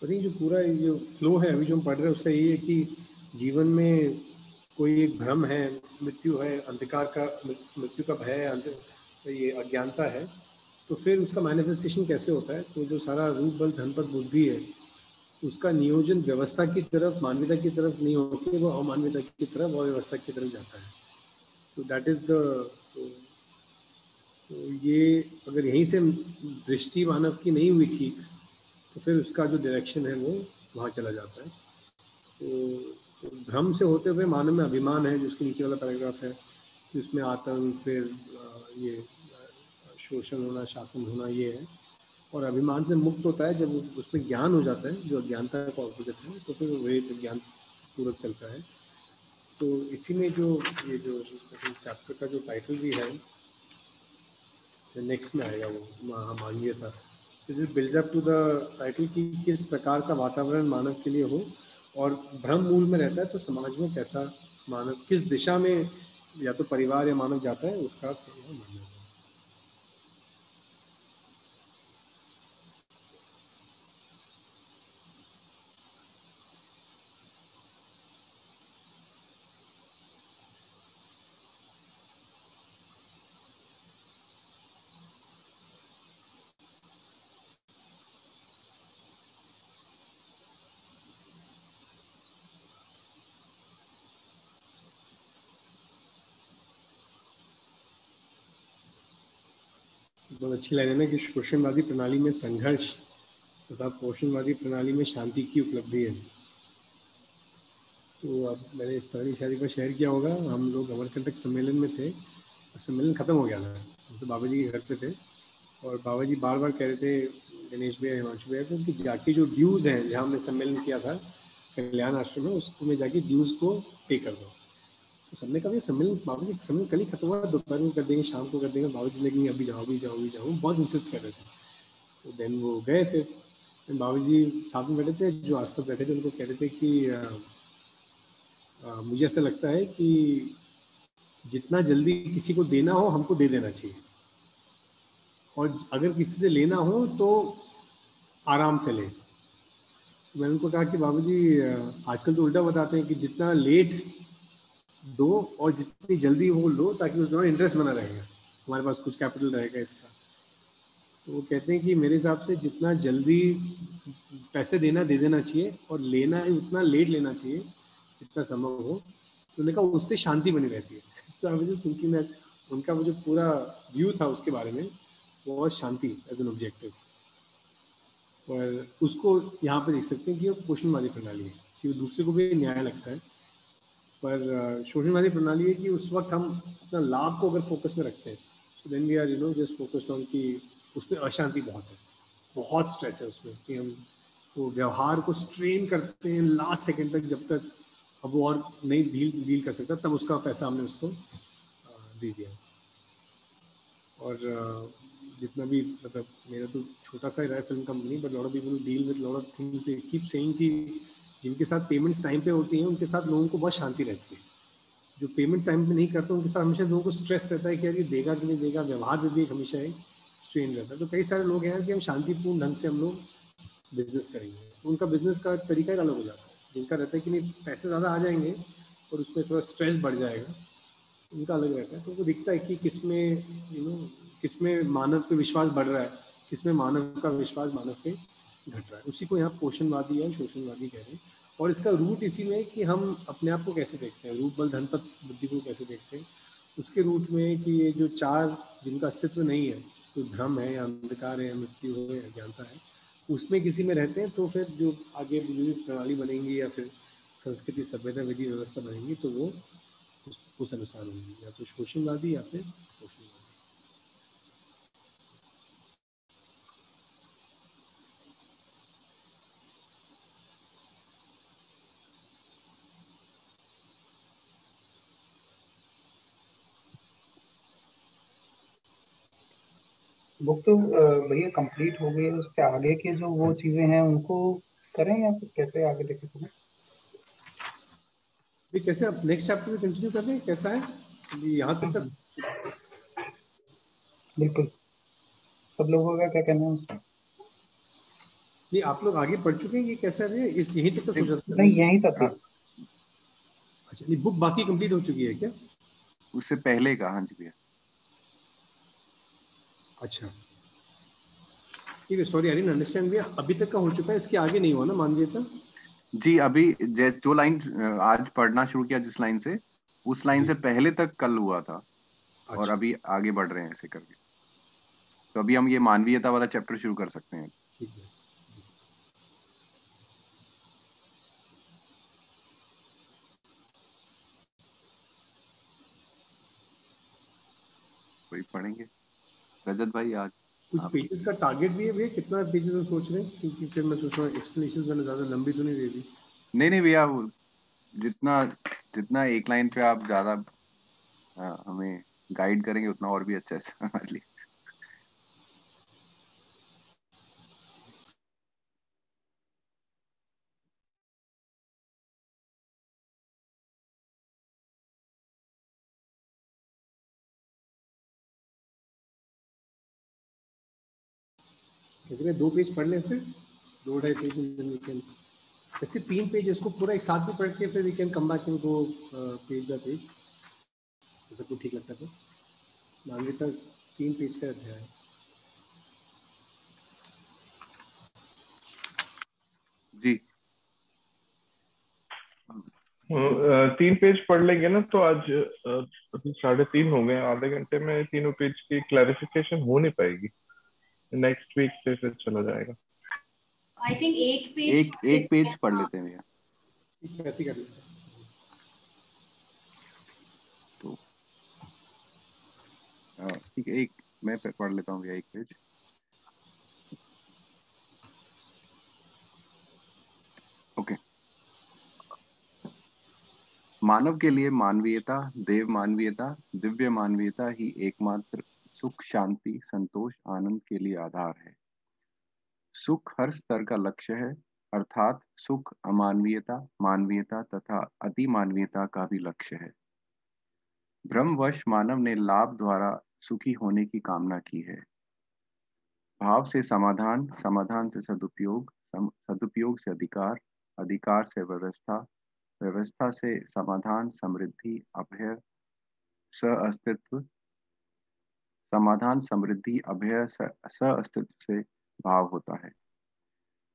जो पूरा जो फ्लो है अभी जो हम पढ़ रहे हैं उसका यही है कि जीवन में कोई एक भ्रम है, मृत्यु है, अंधकार का मृत्यु का भय है, ये अज्ञानता है, तो फिर उसका मैनिफेस्टेशन कैसे होता है? तो जो सारा रूप बल धन पद बुद्धि है उसका नियोजन व्यवस्था की तरफ, मानवीयता की तरफ नहीं होती, वो अमानवीयता की तरफ और व्यवस्था की तरफ जाता है। तो दैट इज द ये अगर यहीं से दृष्टि मानव की नहीं हुई ठीक, तो फिर उसका जो डायरेक्शन है वो वहाँ चला जाता है। तो भ्रम से होते हुए मानव में अभिमान है, जिसके नीचे वाला पैराग्राफ है, जिसमें आतंक, फिर ये शोषण होना, शासन होना, ये है। और अभिमान से मुक्त होता है जब उसमें ज्ञान हो जाता है, जो अज्ञानता का ऑपोजिट है, तो फिर वही ज्ञान पूर्वक चलता है। तो इसी में जो ये जो चैप्टर का जो टाइटल भी है, नेक्स्ट में आएगा वो मानवीयता। This is builds up to the title कि किस प्रकार का वातावरण मानव के लिए हो, और भ्रम मूल में रहता है तो समाज में कैसा मानव किस दिशा में या तो परिवार या मानव जाता है, उसका मानव। बहुत अच्छी लाइन है ना कि शोषणवादी प्रणाली में संघर्ष तथा पोषणवादी प्रणाली में शांति की उपलब्धि है। तो अब मैंने पहली शादी पर शेयर किया होगा, हम लोग अमरकंटक सम्मेलन में थे, सम्मेलन ख़त्म हो गया था, हमसे बाबा जी के घर पे थे, और बाबा जी बार बार कह रहे थे गणेश भैया, हिमांशु भैया को, कि जाके जो ड्यूज़ हैं जहाँ हमने सम्मेलन किया था कल्याण आश्रम में, उसको में जाके ड्यूज़ को पे कर दो। तो सबने कहा सम्मेलन बाबा जी सम्मेलन कल ही खत्म हुआ, दोपहर में कर देंगे, शाम को कर देंगे। बाबा जी लेकिन अभी जाओ अभी जाओ अभी जाओ, बहुत इंसिस्ट कर रहे थे। तो देन वो गए। फिर बाबा जी साथ में बैठे थे, जो आसपास बैठे थे उनको कह रहे थे कि मुझे ऐसा लगता है कि जितना जल्दी किसी को देना हो हमको दे देना चाहिए, और अगर किसी से लेना हो तो आराम से लें। तो मैंने उनको कहा कि बाबा जी आजकल तो उल्टा बताते हैं कि जितना लेट दो और जितनी जल्दी वो लो, ताकि उस दौरान इंटरेस्ट बना रहेगा, हमारे पास कुछ कैपिटल रहेगा इसका। तो वो कहते हैं कि मेरे हिसाब से जितना जल्दी पैसे देना दे देना चाहिए, और लेना है उतना लेट लेना चाहिए जितना संभव हो। तो उन्होंने कहा उससे शांति बनी रहती है। So I was just thinking that उनका वो जो पूरा व्यू था उसके बारे में, वो was shanti as an objective. और उसको यहाँ पे देख सकते हैं कि वो पोषणवादी प्रणाली है, कि वो दूसरे को भी न्याय लगता है। पर शोषणवादी प्रणाली है कि उस वक्त हम अपना लाभ को अगर फोकस में रखते हैं, so then we are just focused on कि उसमें अशांति बहुत है, बहुत स्ट्रेस है उसमें, कि हम वो व्यवहार को स्ट्रेन करते हैं लास्ट सेकंड तक, जब तक अब वो और नहीं डील कर सकता, तब उसका पैसा हमने उसको दे दिया। और जितना भी मतलब मेरा तो छोटा सा ही रहा है film company, but lot of people deal with lot of things, they keep saying कि जिनके साथ पेमेंट्स टाइम पे होती हैं उनके साथ लोगों को बहुत शांति रहती है। जो पेमेंट टाइम पे नहीं करते उनके साथ हमेशा लोगों को स्ट्रेस रहता है कि यार ये देगा कि नहीं देगा, व्यवहार में भी एक हमेशा एक स्ट्रेन रहता है। तो कई सारे लोग हैं कि हम शांतिपूर्ण ढंग से हम लोग बिजनेस करेंगे, तो उनका बिजनेस का तरीका अलग हो जाता है। जिनका रहता है कि नहीं पैसे ज़्यादा आ जाएंगे और उसमें थोड़ा स्ट्रेस बढ़ जाएगा, उनका अलग रहता है। तो वो दिखता है कि किसमें किसमें मानव पे विश्वास बढ़ रहा है, किसमें मानव का विश्वास मानव पे घट रहा है। उसी को यहाँ पोषणवादी या शोषणवादी कह रहे हैं। और इसका रूट इसी में है कि हम अपने आप को कैसे देखते हैं, रूप बल धन पद बुद्धि को कैसे देखते हैं। उसके रूट में कि ये जो चार जिनका अस्तित्व नहीं है, कोई भ्रम है या अंधकार है या मृत्यु है या अज्ञानता है, उसमें किसी में रहते हैं, तो फिर जो आगे प्रणाली बनेंगी या फिर संस्कृति सभ्यता विधि व्यवस्था बनेंगी, तो वो उस अनुसार होंगी, या तो शोषणवादी या फिर पोषणवादी। बुक तो भैया कंप्लीट हो गई है, उसके आगे के जो वो चीजें हैं उनको करें या फिर कैसे आगे देखें तुम्हें? भी कैसे अब नेक्स्ट चैप्टर में कंटिन्यू कर दें, कैसा है अभी यहाँ तक का? बिल्कुल, सब लोगों का क्या कहना है उसका? नहीं, आप लोग आगे पढ़ चुके हैं, ये कैसा है, इस यहीं तक का सोचा था? नहीं, यहीं तक था। अच्छा, नहीं बुक बाकी कंप्लीट हो चुकी है क्या? उससे पहले का, हाँ जी भैया। अच्छा ठीक है, सॉरी आई डिडंट अंडरस्टैंड भैया, अभी तक का हो चुका है, इसके आगे नहीं हुआ ना मानवीयता? जी, अभी जो लाइन आज पढ़ना शुरू किया जिस लाइन से, उस लाइन से पहले तक कल हुआ था। और अच्छा अभी आगे बढ़ रहे हैं ऐसे करके। तो अभी हम ये मानवीयता वाला चैप्टर शुरू कर सकते हैं। ठीक है। वही पढ़ेंगे रजत भाई आज। कुछ पेजेस का टारगेट भी है भैया, कितना पेजेस में सोच रहे हैं? क्योंकि फिर मैं सोच रहा हूँ एक्सप्लेनेशन मैंने ज्यादा लंबी तो नहीं दे दी। नहीं भैया, जितना जितना एक लाइन पे आप ज्यादा हमें गाइड करेंगे उतना और भी अच्छा है हमारे लिए। जैसे 2 पेज पढ़ लें, फिर 2-2.5 पेज, ऐसे 3 पेज इसको पूरा एक साथ भी पढ़ के फिर वी कैन कम बैक इनको पेज बाय पेज, जैसा कुछ ठीक लगता है। मानवीयता 3 पेज का अध्याय है। जी 3 पेज पढ़ लेंगे ना तो आज अभी 3:30 हो गए, आधे घंटे में तीनों पेज की क्लैरिफिकेशन हो नहीं पाएगी। नेक्स्ट वीक से फिर चला जाएगा। आई थिंक एक पेज पढ़ लेते हैं भैया। ठीक है, ऐसे कर लेते हैं। तो ठीक है, एक मैं पढ़ लेता हूँ भैया, एक पेज। ओके। मानव के लिए मानवीयता, देव मानवीयता, दिव्य मानवीयता ही एकमात्र सुख, शांति, संतोष, आनंद के लिए आधार है। सुख हर स्तर का लक्ष्य है, अर्थात सुख अमानवीयता, मानवीयता तथा अति मानवीयता का भी लक्ष्य है। भ्रमवश मानव ने लाभ द्वारा सुखी होने की कामना की है। भाव से समाधान, समाधान से सदुपयोग, सदुपयोग से अधिकार, अधिकार से व्यवस्था, व्यवस्था से समाधान, समृद्धि, अभय, सअस्तित्व, समाधान, समृद्धि, अभय, सअस्तित्व से भाव होता है।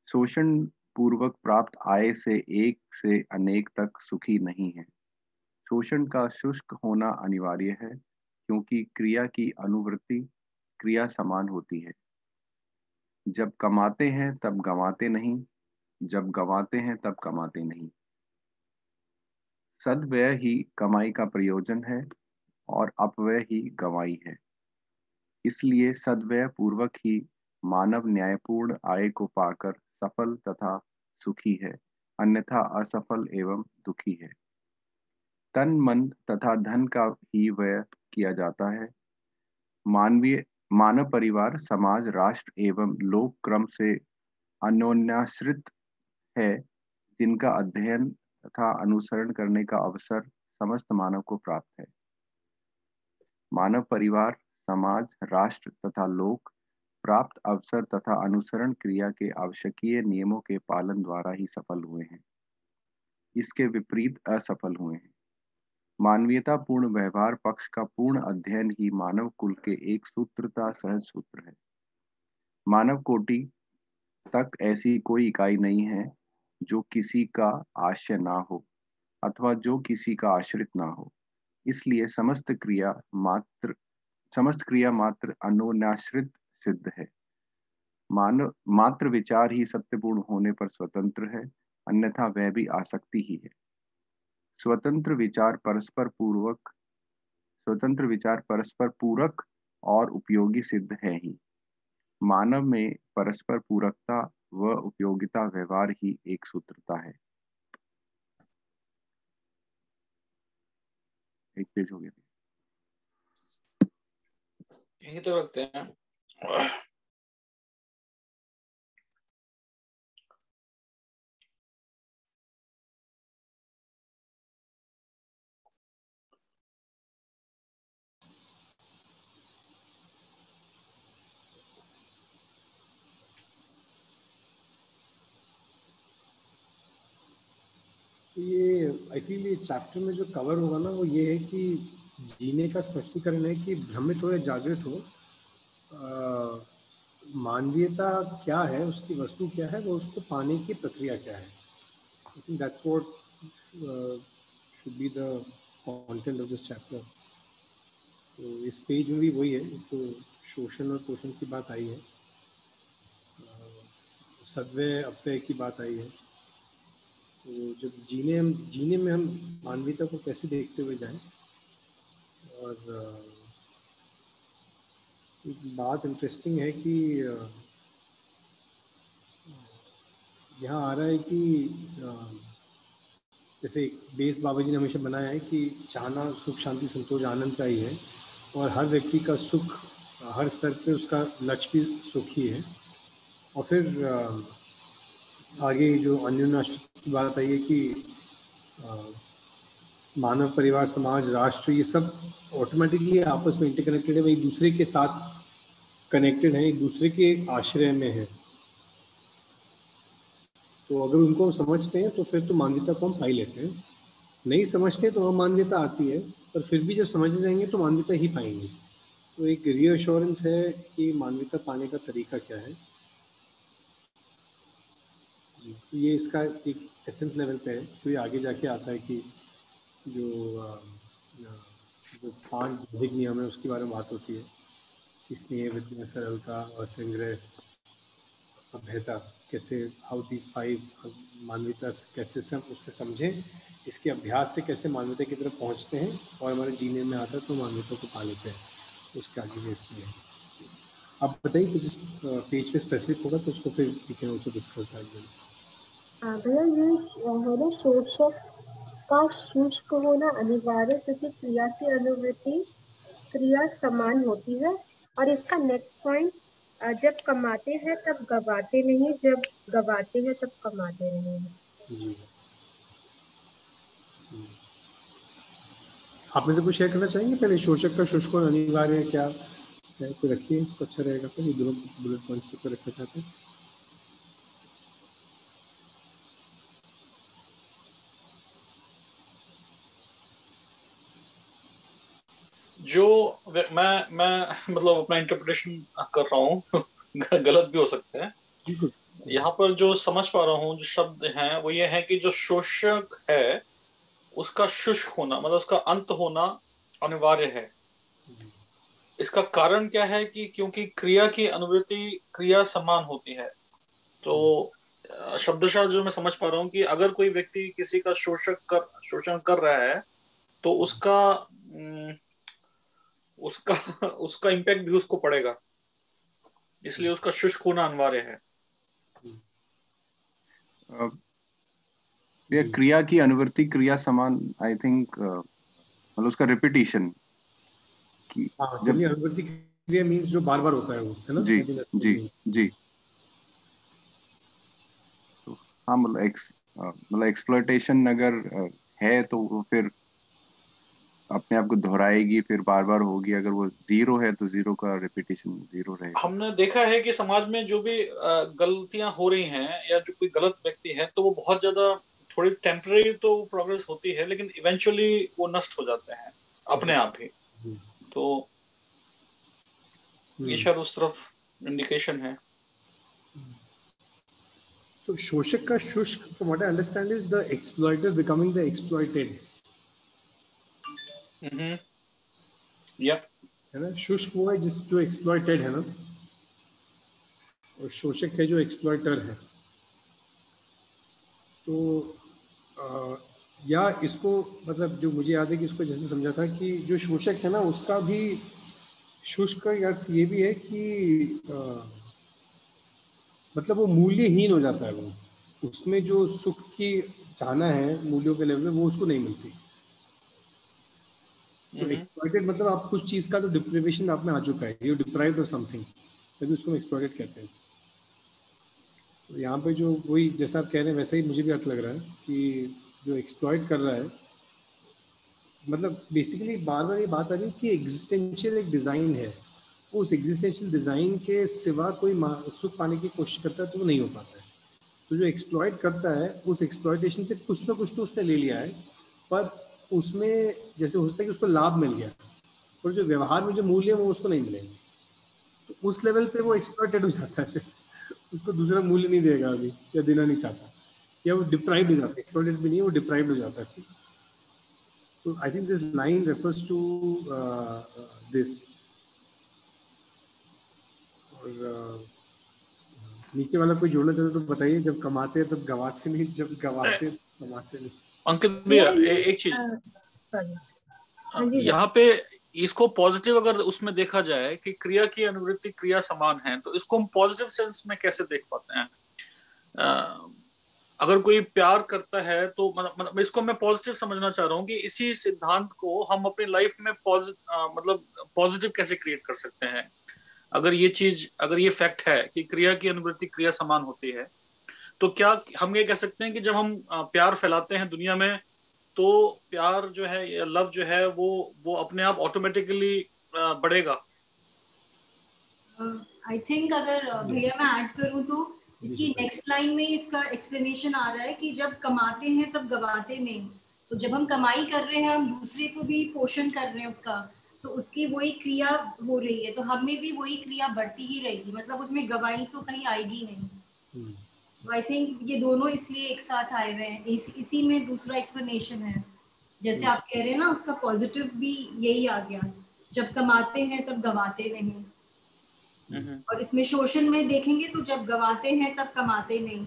शोषण पूर्वक प्राप्त आय से एक से अनेक तक सुखी नहीं है। शोषण का शुष्क होना अनिवार्य है, क्योंकि क्रिया की अनुवृत्ति क्रिया समान होती है। जब कमाते हैं तब गंवाते नहीं, जब गंवाते हैं तब कमाते नहीं। सद्व्यय ही कमाई का प्रयोजन है और अपव्यय ही गंवाई है। इसलिए सद्व्यय पूर्वक ही मानव न्यायपूर्ण आय को पाकर सफल तथा सुखी है, अन्यथा असफल एवं दुखी है। तन, मन तथा धन का ही व्यय किया जाता है। मानवीय मानव परिवार, समाज, राष्ट्र एवं लोक क्रम से अन्योन्याश्रित है, जिनका अध्ययन तथा अनुसरण करने का अवसर समस्त मानव को प्राप्त है। मानव परिवार, समाज, राष्ट्र तथा लोक प्राप्त अवसर तथा अनुसरण क्रिया के आवश्यकीय नियमों के पालन द्वारा ही सफल हुए हैं, इसके विपरीत असफल हुए हैं। मानवीयता पूर्ण व्यवहार पक्ष का पूर्ण अध्ययन ही मानव कुल के एक सूत्रता सहज सूत्र है। मानव कोटि तक ऐसी कोई इकाई नहीं है जो किसी का आश्रय ना हो अथवा जो किसी का आश्रित ना हो। इसलिए समस्त क्रिया मात्र अन्योन्याश्रित सिद्ध है। मानव मात्र विचार ही सत्यपूर्ण होने पर स्वतंत्र है, अन्यथा वह भी आसक्ति ही है। स्वतंत्र विचार परस्पर पूरक और उपयोगी सिद्ध है ही। मानव में परस्पर पूरकता व उपयोगिता व्यवहार ही एक सूत्रता है। एक पेज हो गया, यही तो रखते हैं। तो ये आई फील ये चैप्टर में जो कवर होगा ना वो ये है कि जीने का स्पष्टीकरण है कि भ्रमित हो या जागृत हो, मानवीयता क्या है, उसकी वस्तु क्या है, वो उसको पाने की प्रक्रिया क्या है। I think that's what should be the content of this chapter. तो इस पेज में भी वही है, तो शोषण और पोषण की बात आई है, सद्वय अपव्यय की बात आई है। तो जब जीने में हम मानवीयता को कैसे देखते हुए जाएं। और एक बात इंटरेस्टिंग है कि यहाँ आ रहा है कि जैसे बेस बाबा जी ने हमेशा बनाया है कि चाहना सुख शांति संतोष आनंद का ही है, और हर व्यक्ति का सुख हर स्तर पे उसका लक्ष्य भी सुख ही है। और फिर आगे जो अन्योन्याश्रित की बात आई है कि मानव परिवार समाज राष्ट्र ये सब ऑटोमेटिकली आपस में इंटरकनेक्टेड है, वही दूसरे के साथ कनेक्टेड है, एक दूसरे के आश्रय में है। तो अगर उनको हम समझते हैं तो फिर तो मानवीयता को हम पा ही लेते हैं, नहीं समझते तो अमानवीयता आती है, पर फिर भी जब समझ जाएंगे तो मानवीयता ही पाएंगे। तो एक रीअश्योरेंस है कि मानवीयता पाने का तरीका क्या है। तो ये इसका एक एसेंस लेवल पे है, जो ये आगे जाके आता है कि जो 5 बौद्धिक नियम है उसके बारे में बात होती है कि स्नेह, विद्या, सरलता, असंग्रह, अभ्यता, कैसे हाउ दीज 5 मानवीयता कैसे उससे समझें, इसके अभ्यास से कैसे मानवीयता की तरफ पहुंचते हैं और हमारे जीने में आता है तो मानवीयता को पा लेते हैं। उसके आगे इसमें है। आप बताइए कुछ इस पेज पे स्पेसिफिक होगा तो उसको फिर we can also discuss that. भैया ये है ना, शोषक का शुष्क होना अनिवार्य, क्योंकि क्रिया की अनुवृत्ति क्रिया समान होती है। और इसका नेक्स्ट पॉइंट, जब कमाते हैं तब गवाते नहीं, जब गवाते हैं तब कमाते नहीं। जी, आप में से कुछ शेयर करना चाहेंगे पहले? शोषक का शुष्क होना अनिवार्य है क्या है, कोई रखिए, इसको अच्छा रहेगा। फिर ये दोनों बुलेट पॉइंट्स पे रखना चाहते हैं। जो मैं मतलब अपना इंटरप्रिटेशन कर रहा हूँ गलत भी हो सकते हैं। यहाँ पर जो समझ पा रहा हूँ जो शब्द हैं वो ये है कि जो शोषक है उसका शुष्क होना मतलब उसका अंत होना अनिवार्य है। इसका कारण क्या है कि क्योंकि क्रिया की अनुवृत्ति क्रिया समान होती है। तो शब्दशः जो मैं समझ पा रहा हूँ कि अगर कोई व्यक्ति किसी का शोषण कर रहा है तो उसका इम्पैक्ट भी उसको पड़ेगा, इसलिए उसका शुष्क होना अनिवार्य है। क्रिया की अनुवृत्ति क्रिया समान, आई थिंक मतलब उसका रिपीटिशन की। जब अनुवृत्ति क्रिया मींस जो बार बार होता है वो, है ना? जी जी जी। तो हाँ मतलब एक्सप्लॉयटेशन अगर है तो वो फिर अपने आप को दोहराएगी, फिर बार बार होगी। अगर वो जीरो है तो जीरो का रिपीटिशन जीरो रहेगा। हमने देखा है कि समाज में जो भी गलतियां हो रही हैं या जो कोई गलत व्यक्ति है तो वो बहुत ज्यादा थोड़ी टेम्परेरी तो प्रोग्रेस होती है लेकिन इवेंचुअली वो नष्ट हो जाते हैं अपने आप ही। तो ये शायद उस तरफ इंडिकेशन है। तो शोषक का शुष्क, from what I understand, is the exploiter becoming the exploited. Yep. है ना? शुष्क वो है जो एक्सप्लॉइटेड है ना, और शोषक है जो एक्सप्लॉइटर है। तो या इसको मतलब जो मुझे याद है कि इसको जैसे समझा था कि जो शोषक है ना उसका भी शुष्क का अर्थ ये भी है कि मतलब वो मूल्यहीन हो जाता है, वो उसमें जो सुख की चाहना है मूल्यों के लेवल में वो उसको नहीं मिलती। तो एक्सप्लॉइटेड मतलब आप कुछ चीज का तो डिप्रिवेशन आप में आ चुका है, यू डिप्राइव्ड ऑफ समथिंग, तभी उसको एक्सप्लॉइटेड कहते हैं। तो यहाँ पे जो वही जैसा आप कह रहे हैं वैसा ही मुझे भी अर्थ लग रहा है कि जो एक्सप्लॉइट कर रहा है मतलब बेसिकली बार बार ये बात आ रही है कि एग्जिस्टेंशियल एक डिज़ाइन है, उस एग्जिस्टेंशियल डिज़ाइन के सिवा कोई सुख पाने की कोशिश करता है तो वो नहीं हो पाता है। तो जो एक्सप्लॉइट करता है उस एक्सप्लॉइटेशन से कुछ ना कुछ तो उसने ले लिया है, पर उसमें जैसे हो सकता है कि उसको लाभ मिल गया और जो व्यवहार में जो मूल्य है वो उसको नहीं मिलेंगे, तो उस लेवल पे वो एक्सप्लॉइटेड हो जाता है, फिर उसको दूसरा मूल्य नहीं देगा अभी या देना नहीं चाहता, या वो डिप्राइव्ड हो जाता है, एक्सप्लॉइटेड भी नहीं है, वो डिप्राइव्ड हो जाता है फिर। So I think this line refers to this. और नीचे वाला कोई जोड़ना चाहते तो बताइए, जब कमाते हैं तब गवाते नहीं, जब गवाते हैं कमाते नहीं। अंकित भैया एक चीज यहाँ पे इसको पॉजिटिव अगर उसमें देखा जाए कि क्रिया की अनुवृत्ति क्रिया समान है, तो इसको हम पॉजिटिव सेंस में कैसे देख पाते हैं? अगर कोई प्यार करता है तो मतलब इसको मैं पॉजिटिव समझना चाह रहा हूँ कि इसी सिद्धांत को हम अपनी लाइफ में मतलब पॉजिटिव कैसे क्रिएट कर सकते हैं। अगर ये फैक्ट है कि क्रिया की अनुवृत्ति क्रिया समान होती है, तो क्या हम ये कह सकते हैं कि जब हम प्यार फैलाते हैं दुनिया में तो प्यार जो है या लव जो है वो अपने आप ऑटोमेटिकली बढ़ेगा? आई थिंक अगर भैया मैं ऐड करूं तो इसकी नेक्स्ट लाइन में इसका एक्सप्लेनेशन आ रहा है कि जब कमाते हैं तब गवाते नहीं। तो जब हम कमाई कर रहे हैं हम दूसरे को भी पोषण कर रहे हैं उसका, तो उसकी वही क्रिया हो रही है, तो हमें भी वही क्रिया बढ़ती ही रहेगी, मतलब उसमें गवाही तो कहीं आएगी नहीं। आई थिंक ये दोनों इसलिए एक साथ आए हुए हैं, इसी में दूसरा एक्सप्लेनेशन है। जैसे आप कह रहे हैं ना, उसका पॉजिटिव भी यही आ गया, जब कमाते हैं तब गवाते नहीं। और इसमें शोषण में देखेंगे तो जब गवाते हैं तब कमाते नहीं।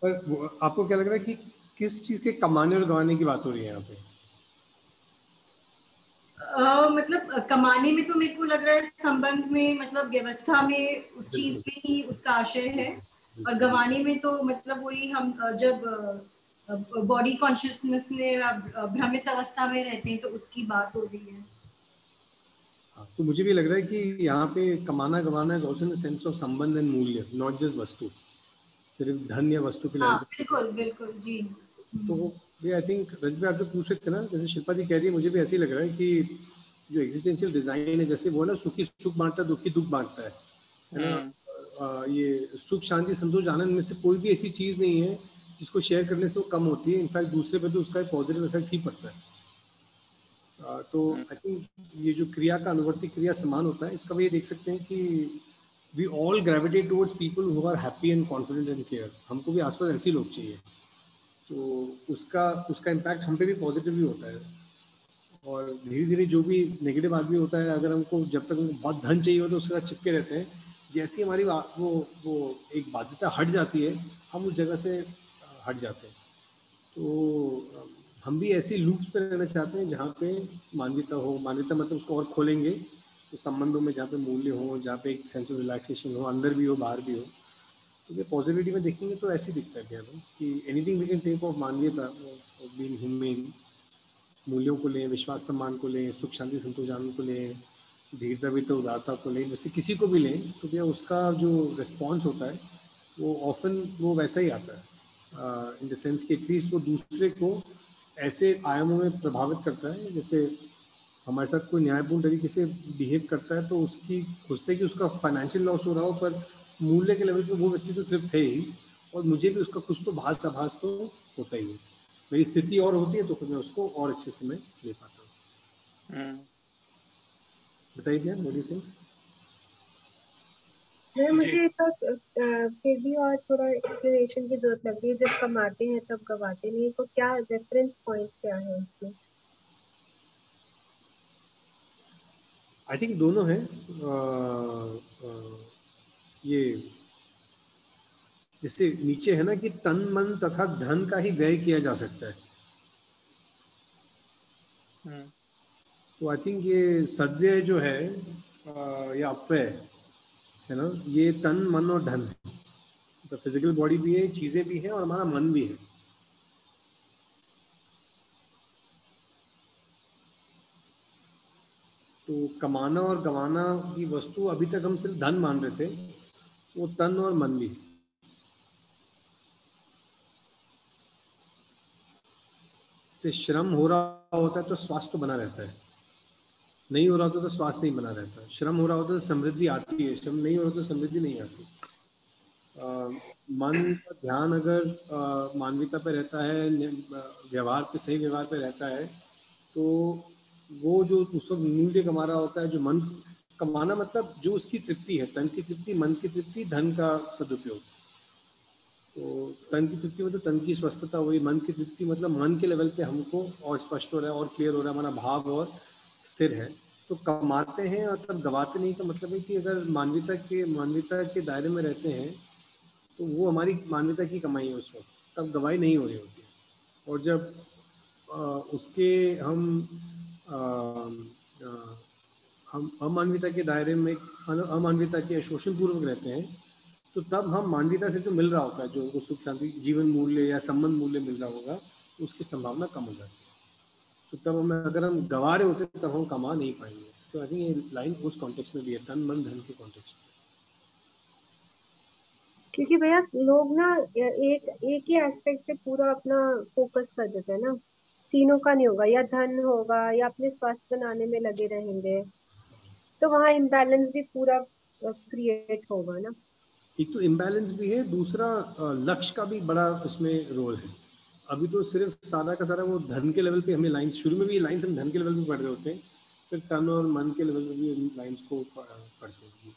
पर आपको क्या लग रहा है कि किस चीज के कमाने और गवाने की बात हो रही है यहाँ पे? मतलब कमाने में तो मेरे को लग रहा है संबंध में, मतलब व्यवस्था में, उस चीज में ही उसका आशय है। और गवाने में तो मतलब वही हम जब बॉडी कॉन्शियसनेस में भ्रमित अवस्था में रहते हैं तो उसकी बात हो रही है। तो मुझे भी लग रहा है कि यहाँ पे कमाना गवाना is also in the sense of संबंध एंड मूल्य, नॉट जस्ट वस्तु, सिर्फ धन या वस्तु के लेवल पे। बिल्कुल बिल्कुल जी। तो ये आई थिंक रजबी आप जो पूछ रहे थे ना, जैसे शिल्पा जी कह रही है, मुझे भी ऐसे ही लग रहा है कि जो एग्जिस्टेंशियल डिजाइन है, जैसे वो ना सुखी सुख बांटता है, दुखी दुख बांटता है ना। ये सुख शांति संतोष आनंद में से कोई भी ऐसी चीज नहीं है जिसको शेयर करने से वो कम होती है, इनफैक्ट दूसरे पे तो उसका एक पॉजिटिव इफेक्ट ही पड़ता है। तो आई थिंक ये जो क्रिया का अनुवर्ती क्रिया समान होता है, इसका भी ये देख सकते हैं कि we all gravitate towards people who are happy and confident and care. हमको भी आसपास ऐसे लोग चाहिए, तो उसका इम्पैक्ट हम पे भी पॉजिटिव ही होता है। और धीरे धीरे जो भी नेगेटिव आदमी होता है, अगर हमको जब तक हमको बहुत धन चाहिए हो तो उसके साथ चिपके रहते हैं, जैसी हमारी वो एक बाध्यता हट जाती है हम उस जगह से हट जाते हैं। तो हम भी ऐसी लूप्स में रहना चाहते हैं जहाँ पे मानवीयता हो। मानवीयता मतलब उसको और खोलेंगे तो संबंधों में जहाँ पे मूल्य हो, जहाँ पे एक सेंस ऑफ रिलैक्सेशन हो, अंदर भी हो बाहर भी हो। तो ये पॉजिटिविटी में देखेंगे तो ऐसे दिखता है क्या कि anything we can take of मानवीयता, बीइंग ह्यूमन, मूल्यों को लें, विश्वास सम्मान को लें, सुख शांति संतोष आनंद को लें, धीरता विरता उदारता को लें, वैसे किसी को भी लें तो भैया उसका जो रिस्पॉन्स होता है वो ऑफन वो वैसा ही आता है, इन द सेंस कि एटलीस्ट वो दूसरे को ऐसे आयामों में प्रभावित करता है। जैसे हमारे साथ कोई न्यायपूर्ण तरीके से बिहेव करता है तो उसकी खुशते कि उसका फाइनेंशियल लॉस हो रहा हो, पर मूल्य के लेवल पे वो व्यक्ति तो तृप्त है ही, और मुझे भी उसका कुछ तो भास आभास तो होता ही है। मेरी स्थिति और होती है तो फिर मैं उसको और अच्छे से मैं ले पाता हूँ। बताइए क्या, व्हाट डू यू थिंक? मुझे तो फिर भी और थोड़ा एक्सप्लेनेशन की जरूरत लग रही है। जब कमाते हैं तब गवाते नहीं, तो क्या रेफरेंस पॉइंट क्या है इसमें? आई थिंक दोनों हैं। ये जैसे नीचे है ना कि तन मन तथा धन का ही व्यय किया जा सकता है, तो आई थिंक ये सद्व्यय जो है या अपव्यय है ना, ये तन मन और धन है, तो फिजिकल बॉडी भी है, चीजें भी है और हमारा मन भी है। तो कमाना और गंवाना की वस्तु अभी तक हम सिर्फ धन मान रहे थे, वो तन और मन भी है। से श्रम हो रहा होता है तो स्वास्थ्य बना रहता है, नहीं हो रहा होता तो स्वास्थ्य नहीं बना रहता। श्रम हो रहा होता तो समृद्धि आती है, श्रम नहीं हो रहा तो समृद्धि नहीं आती। मन का ध्यान अगर मानवीयता पे रहता है, व्यवहार पे, सही व्यवहार पे रहता है, तो वो जो उस वक्त मूल्य कमा रहा होता है, जो मन कमाना मतलब जो उसकी तृप्ति है, तन की तृप्ति, मन की तृप्ति, धन का सदुपयोग। तो तन की तृप्ति मतलब तन की स्वस्थता हुई, मन की तृप्ति मतलब मन के लेवल पे हमको और स्पष्ट हो रहा है और क्लियर हो रहा है, हमारा भाव और स्थिर है। तो कमाते हैं और तब गवाते नहीं का मतलब है कि अगर मानवीयता के दायरे में रहते हैं तो वो हमारी मानवीयता की कमाई है उस वक्त, तब गवाही नहीं हो रही होती है। और जब उसके हम अमानवीयता के दायरे में, अमानवीयता के शोषण पूर्वक रहते हैं, तो तब हम मानवीयता से जो मिल रहा होता है, जो उनको सुख शांति जीवन मूल्य या संबंध मूल्य मिल रहा होगा, उसकी संभावना कम हो जाती है। तो तब हमें, अगर हम गंवा रहे होते तब हम कमा नहीं पाएंगे। तो आई थिंक ये लाइन उस कॉन्टेक्स्ट में भी है, तन मन धन के कॉन्टेक्स्ट में। क्योंकि भैया लोग ना एक ही एस्पेक्ट पे पूरा अपना फोकस कर देते हैं ना, तीनों का नहीं होगा, या धन होगा या अपने स्वास्थ्य बनाने में लगे रहेंगे, तो वहाँ इम्बैलेंस भी पूरा क्रिएट होगा ना। एक तो इम्बैलेंस भी है, दूसरा लक्ष्य का भी बड़ा उसमें रोल है। अभी तो सिर्फ सारा का सारा वो धन के लेवल पे हमें लाइंस, शुरू में भी लाइंस हम धन के लेवल पे पढ़ रहे होते हैं, फिर तन और मन के लेवल पे भी लाइंस को पढ़ते हैं जी।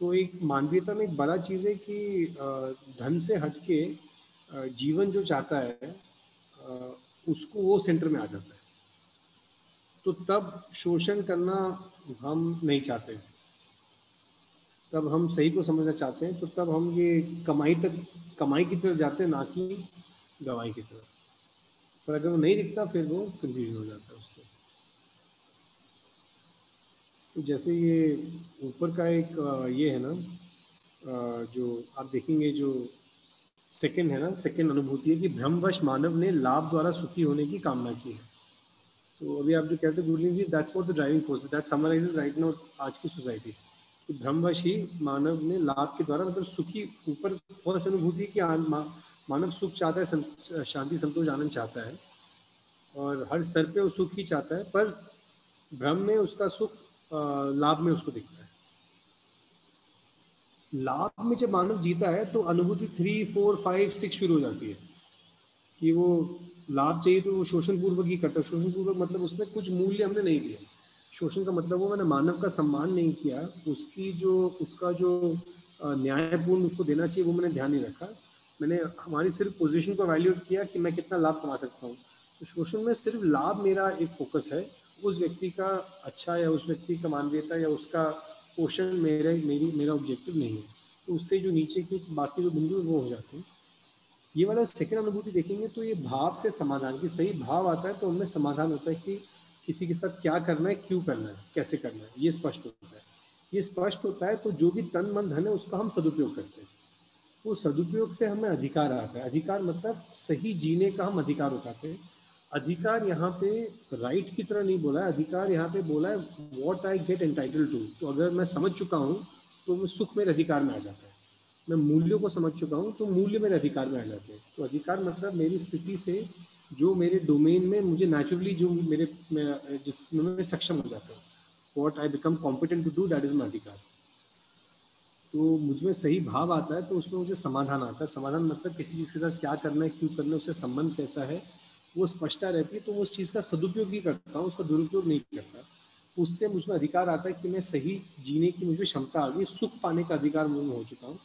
तो एक मानवीयता में एक बड़ा चीज़ है कि धन से हटके जीवन जो चाहता है उसको वो सेंटर में आ जाता है। तो तब शोषण करना हम नहीं चाहते, तब हम सही को समझना चाहते हैं, तो तब हम ये कमाई की तरफ जाते हैं, ना कि गवाई की तरफ। पर अगर वो नहीं दिखता फिर वो कंफ्यूजन हो जाता है उससे। तो जैसे ये ऊपर का एक ये है ना, जो आप देखेंगे जो सेकंड है ना, सेकंड अनुभूति है कि भ्रमवश मानव ने लाभ द्वारा सुखी होने की कामना की है। तो अभी आप जो कहते हैं Gurleen ji, that's what the driving force, that summarises right now आज की सोसाइटी। कि भ्रमवश ही मानव ने लाभ के द्वारा, मतलब सुखी, ऊपर फर्स्ट अनुभूति कि मानव सुख चाहता है, शांति संतोष आनंद चाहता है, और हर स्तर पे वो सुख ही चाहता है, पर भ्रम में उसका सुख लाभ में उसको दिखता है। लाभ में जब मानव जीता है तो अनुभूति 3, 4, 5, 6 शुरू हो जाती है कि वो लाभ चाहिए तो वो शोषण पूर्वक ही करता है। शोषण पूर्वक मतलब उसमें कुछ मूल्य हमने नहीं दिया। शोषण का मतलब वो मैंने मानव का सम्मान नहीं किया, उसका जो न्यायपूर्ण उसको देना चाहिए वो मैंने ध्यान नहीं रखा। मैंने हमारी सिर्फ पोजीशन को वैल्यूएट किया कि मैं कितना लाभ कमा सकता हूँ। तो शोषण में सिर्फ लाभ मेरा एक फोकस है, उस व्यक्ति का अच्छा या उस व्यक्ति का मानवीयता या उसका पोषण मेरा ऑब्जेक्टिव नहीं है। तो उससे जो नीचे के बाकी जो बिंदु वो हो जाते हैं। ये वाला सेकंड अनुभूति देखेंगे तो ये भाव से समाधान की, सही भाव आता है तो उनमें समाधान होता है कि किसी के साथ क्या करना है, क्यों करना है, कैसे करना है, ये स्पष्ट होता है। ये स्पष्ट होता है तो जो भी तन मन धन है उसका हम सदुपयोग करते हैं। वो सदुपयोग से हमें अधिकार आता है। अधिकार मतलब सही जीने का हम अधिकार उठाते हैं। अधिकार यहाँ पे राइट की तरह नहीं बोला है, अधिकार यहाँ पे बोला है what I get entitled to. तो अगर मैं समझ चुका हूँ तो मैं सुख मेरे अधिकार में आ जाता है। मैं मूल्यों को समझ चुका हूँ तो मूल्य मेरे अधिकार में आ जाते हैं। तो अधिकार मतलब मेरी स्थिति से जो मेरे डोमेन में मुझे नेचुरली जो जिसमें मैं सक्षम हो जाता हूँ, what I become competent to do, that is my adhikar. तो मुझमें सही भाव आता है तो उसमें मुझे समाधान आता है। समाधान मतलब किसी चीज़ के साथ क्या करना है, क्यों करना है, उससे संबंध कैसा है, वो स्पष्टता रहती है। तो उस चीज़ का सदुपयोग भी करता हूँ, उसका दुरुपयोग नहीं करता। उससे मुझमें अधिकार आता है कि मैं सही जीने की मुझे क्षमता आ गई, सुख पाने का अधिकार मुझे हो चुका हूँ।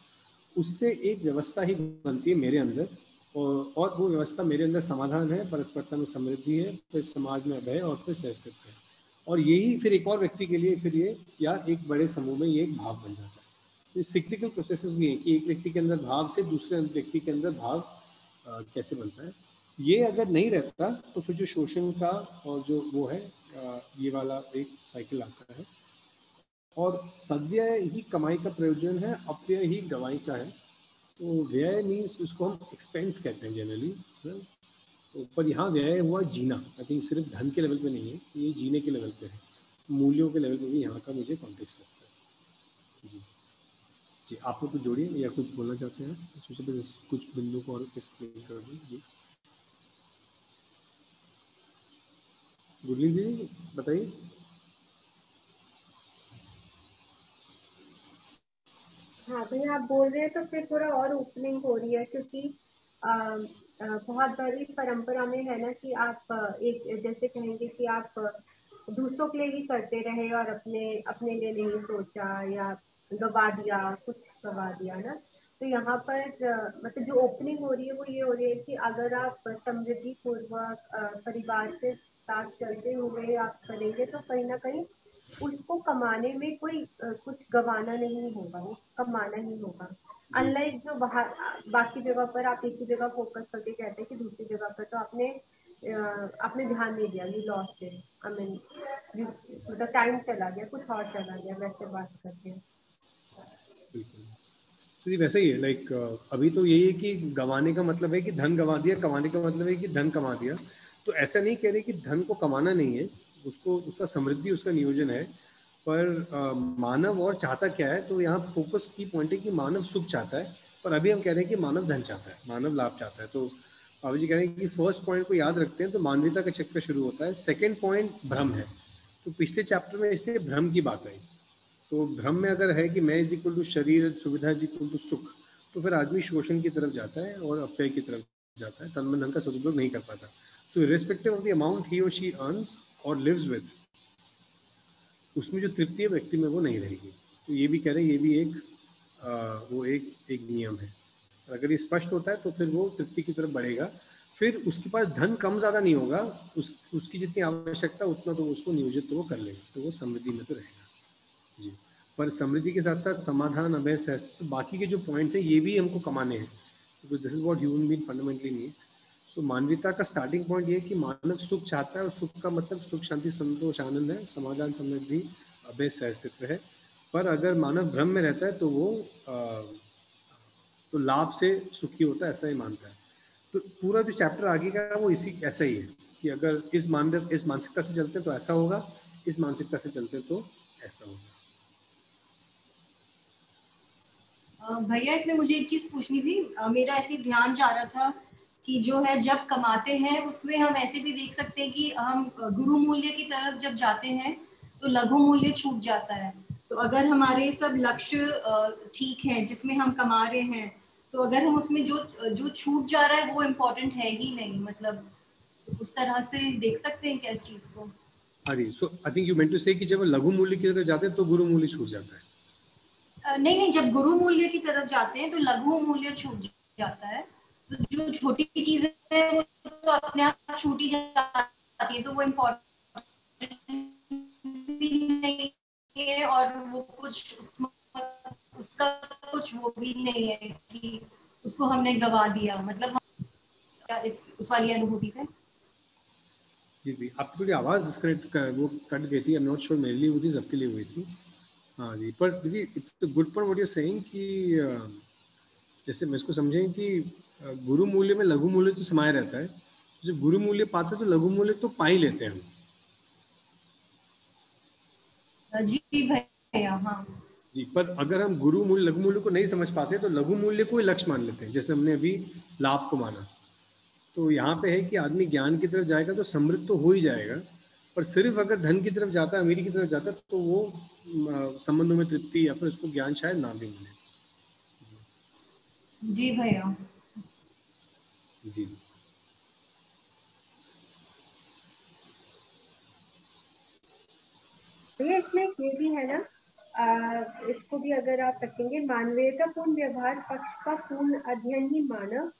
उससे एक व्यवस्था ही बनती है मेरे अंदर, और वो व्यवस्था मेरे अंदर समाधान है, परस्परता में समृद्धि है, फिर समाज में अभय और फिर सहस्तित्व है। और यही फिर एक और व्यक्ति के लिए फिर ये, या एक बड़े समूह में ये एक भाव बन जाता है। सिक्लिकल प्रोसेसेस भी हैं कि एक व्यक्ति के अंदर भाव से दूसरे व्यक्ति के अंदर भाव कैसे बनता है। ये अगर नहीं रहता तो फिर जो शोषण का और जो वो है ये वाला एक साइकिल आता है। और सद्व्यय ही कमाई का प्रयोजन है, अपव्यय ही गवाई का है। तो व्यय मीन्स उसको हम एक्सपेंस कहते हैं जनरली, पर यहाँ व्यय हुआ जीना। आई थिंक सिर्फ धन के लेवल पे नहीं है, ये जीने के लेवल पे है, मूल्यों के लेवल पे भी यहाँ का मुझे कॉन्टेक्स्ट लगता है। जी जी, आप लोग कुछ जोड़िए या कुछ बोलना चाहते हैं? कुछ बिंदु को और एक्सप्लेन कर दूँ। जी गुरलीन जी बताइए। हाँ भैया, आप बोल रहे हैं तो फिर थोड़ा और ओपनिंग हो रही है, क्योंकि बहुत बड़ी परंपरा में है ना कि आप एक जैसे कहेंगे कि आप दूसरों के लिए ही करते रहे और अपने अपने लिए नहीं सोचा या गवा दिया, कुछ गवा दिया ना। तो यहाँ पर मतलब जो ओपनिंग हो रही है वो ये हो रही है कि अगर आप समृद्धि पूर्वक परिवार के साथ चलते हुए आप करेंगे तो कहीं ना कहीं उसको कमाने में कोई कुछ गवाना नहीं होगा, वो कमाना ही होगा। अनलाइक जो बाहर बाकी जगह पर आप एक ही जगह फोकस करके कहते हैं कि दूसरी जगह पर तो आपने ध्यान नहीं दिया, you lost it. I mean मतलब टाइम चला गया, कुछ और चला गया, वैसे बात करते हैं। तो ये वैसा ही है, लाइक अभी तो यही है कि गंवाने का मतलब है कि धन गंवा दिया, कमाने का मतलब है कि धन कमा दिया। तो ऐसा नहीं कह रहे कि धन को कमाना नहीं है, उसको उसका समृद्धि उसका नियोजन है। पर मानव और चाहता क्या है, तो यहाँ फोकस की पॉइंट है कि मानव सुख चाहता है, पर अभी हम कह रहे हैं कि मानव धन चाहता है, मानव लाभ चाहता है। तो बाबू जी कह रहे हैं कि फर्स्ट पॉइंट को याद रखते हैं तो मानवीयता का चक्कर शुरू होता है। सेकेंड पॉइंट भ्रम है। तो पिछले चैप्टर में इसलिए भ्रम की बात आई। तो भ्रम में अगर है कि मैं इज इक्वल टू शरीर, सुविधा इज इक्वल टू सुख, तो फिर आदमी शोषण की तरफ जाता है और अपव्यय की तरफ जाता है, तन मन धन का सदुपयोग नहीं कर पाता। सो इर्रेस्पेक्टिव ऑफ द अमाउंट ही और शी अर्न्स और लिव्स विद, उसमें जो तृप्ति है व्यक्ति में वो नहीं रहेगी। तो ये भी कह रहे हैं, ये भी एक वो एक नियम है। अगर ये स्पष्ट होता है तो फिर वो तृप्ति की तरफ बढ़ेगा। फिर उसके पास धन कम ज़्यादा नहीं होगा, उसकी जितनी आवश्यकता उतना तो उसको नियोजित तो वो कर लेगा, तो वो समृद्धि में तो रहेगा। जी, पर समृद्धि के साथ साथ समाधान, अभय, सहस्त्र, तो बाकी के जो पॉइंट्स हैं ये भी हमको कमाने हैं, because this is what human being fundamentally needs. So मानवीयता का स्टार्टिंग पॉइंट ये है कि मानव सुख चाहता है, और सुख का मतलब सुख, शांति, संतोष, आनंद है, समाधान, समृद्धि, अभय, सहस्त्र है। पर अगर मानव भ्रम में रहता है तो वो तो लाभ से सुखी होता है, ऐसा ही मानता है। तो पूरा जो चैप्टर आगे का है वो इसी ऐसा ही है कि अगर इस मानसिकता से चलते तो ऐसा होगा, इस मानसिकता से चलते तो ऐसा होगा। भैया इसमें मुझे एक चीज पूछनी थी, मेरा ऐसे ध्यान जा रहा था कि जो है जब कमाते हैं उसमें हम ऐसे भी देख सकते हैं कि हम गुरु मूल्य की तरफ जब जाते हैं तो लघु मूल्य छूट जाता है। तो अगर हमारे सब लक्ष्य ठीक है जिसमें हम कमा रहे हैं, तो अगर हम उसमें जो जो छूट जा रहा है वो इम्पोर्टेंट है ही नहीं, मतलब उस तरह से देख सकते हैं क्या इस चीज को? हाँ जी, so I think you meant to say कि जब लघु मूल्य की तरफ जाते हैं तो गुरु मूल्य छूट जाता है। नहीं नहीं, जब गुरु मूल्य की तरफ जाते हैं तो लघु मूल्य छूट जाता है। तो जो छोटी चीजें हैं वो तो अपने आप छूटी जाती है, तो वो इम्पोर्टेंट भी नहीं है और वो कुछ उसका कुछ वो भी नहीं है कि उसको हमने गवा दिया, मतलब क्या इस उस वाली अनुभूति से। जी जी, आपकी थोड़ी आवाज़ डिस्कनेक्ट वो कट गई थी, आई एम नॉट श्योर मेरे लिए हुई थी सबके लिए हुई थी। हाँ जी, पर दीदी it's a good point what you are saying कि जैसे मैं इसको समझें कि गुरु मूल्य में लघु मूल्य तो समाये रहता है। जब गुरु मूल्य पाते तो लघु मूल्य तो पा ही लेते हैं हम। जी भैया, हाँ जी, पर अगर हम गुरु मूल्य लघु मूल्य को नहीं समझ पाते तो लघु मूल्य को ही लक्ष्य मान लेते हैं, जैसे हमने अभी लाभ को माना। तो यहाँ पे है कि आदमी ज्ञान की तरफ जाएगा तो समृद्ध तो हो ही जाएगा, पर सिर्फ अगर धन की तरफ जाता है, अमीरी की तरफ जाता है, तो वो संबंधों में तृप्ति या फिर उसको ज्ञान शायद ना भी मिले। जी भैया। जी भैया इसमें ये भी है ना, इसको भी अगर आप रखेंगे, मानवीयता पूर्ण व्यवहार पक्ष का पूर्ण अध्ययन ही मानव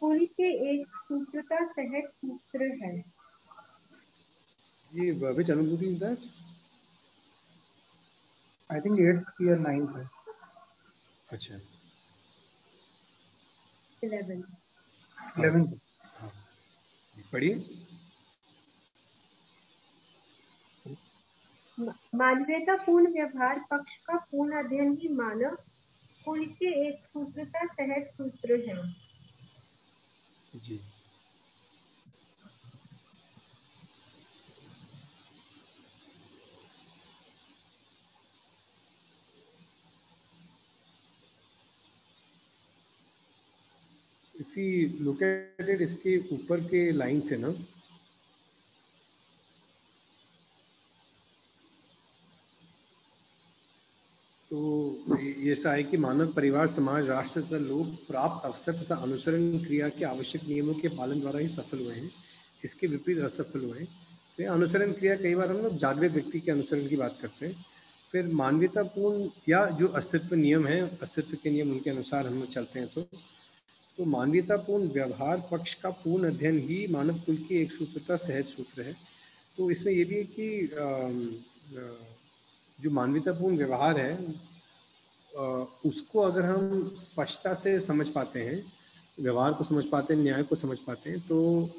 पूरी के एक सूत्रता सहज सूत्र है। ये which अनुभूति is that? I think 8th या 9th है। अच्छा 11 पढ़िए। मानवीयता पूर्ण व्यवहार पक्ष का पूर्ण अध्ययन ही मानव कुल के एक सूत्रता सहज सूत्र है। जी if you look at it, इसके ऊपर के लाइन से ना, तो ये ऐसा है कि मानव परिवार समाज राष्ट्र तथा लोग प्राप्त अवसर तथा अनुसरण क्रिया के आवश्यक नियमों के पालन द्वारा ही सफल हुए हैं, इसके विपरीत असफल हुए हैं। तो अनुसरण क्रिया कई बार हम लोग जागृत व्यक्ति के अनुसरण की बात करते हैं। फिर मानवीयतापूर्ण या जो अस्तित्व नियम है, अस्तित्व के नियम उनके अनुसार हम लोग चलते हैं। तो मानवीयतापूर्ण व्यवहार पक्ष का पूर्ण अध्ययन ही मानव कुल की एक सूत्रता सहज सूत्र है। तो इसमें ये भी है कि जो मानवीयतापूर्ण व्यवहार है उसको अगर हम स्पष्टता से समझ पाते हैं, व्यवहार को समझ पाते हैं, न्याय को समझ पाते हैं, तो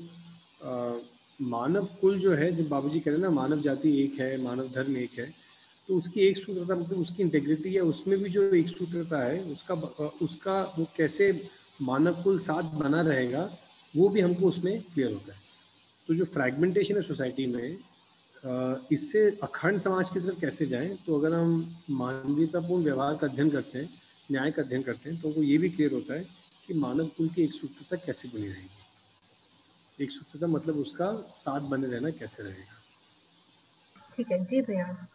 मानव कुल जो है, जब बाबूजी कह रहे हैं ना मानव जाति एक है, मानव धर्म एक है, तो उसकी एक सूत्रता मतलब उसकी इंटेग्रिटी है, उसमें भी जो एक सूत्रता है उसका वो कैसे मानव कुल साथ बना रहेगा वो भी हमको उसमें क्लियर होता है। तो जो फ्रैगमेंटेशन है सोसाइटी में, इससे अखंड समाज की तरफ कैसे जाएं, तो अगर हम मानवीयतापूर्ण व्यवहार का अध्ययन करते हैं, न्याय का अध्ययन करते हैं, तो वो ये भी क्लियर होता है कि मानव कुल की एक सूत्रता कैसे बनी रहेगी। एक सूत्रता मतलब उसका साथ बने रहना कैसे रहेगा। ठीक है जी भैया।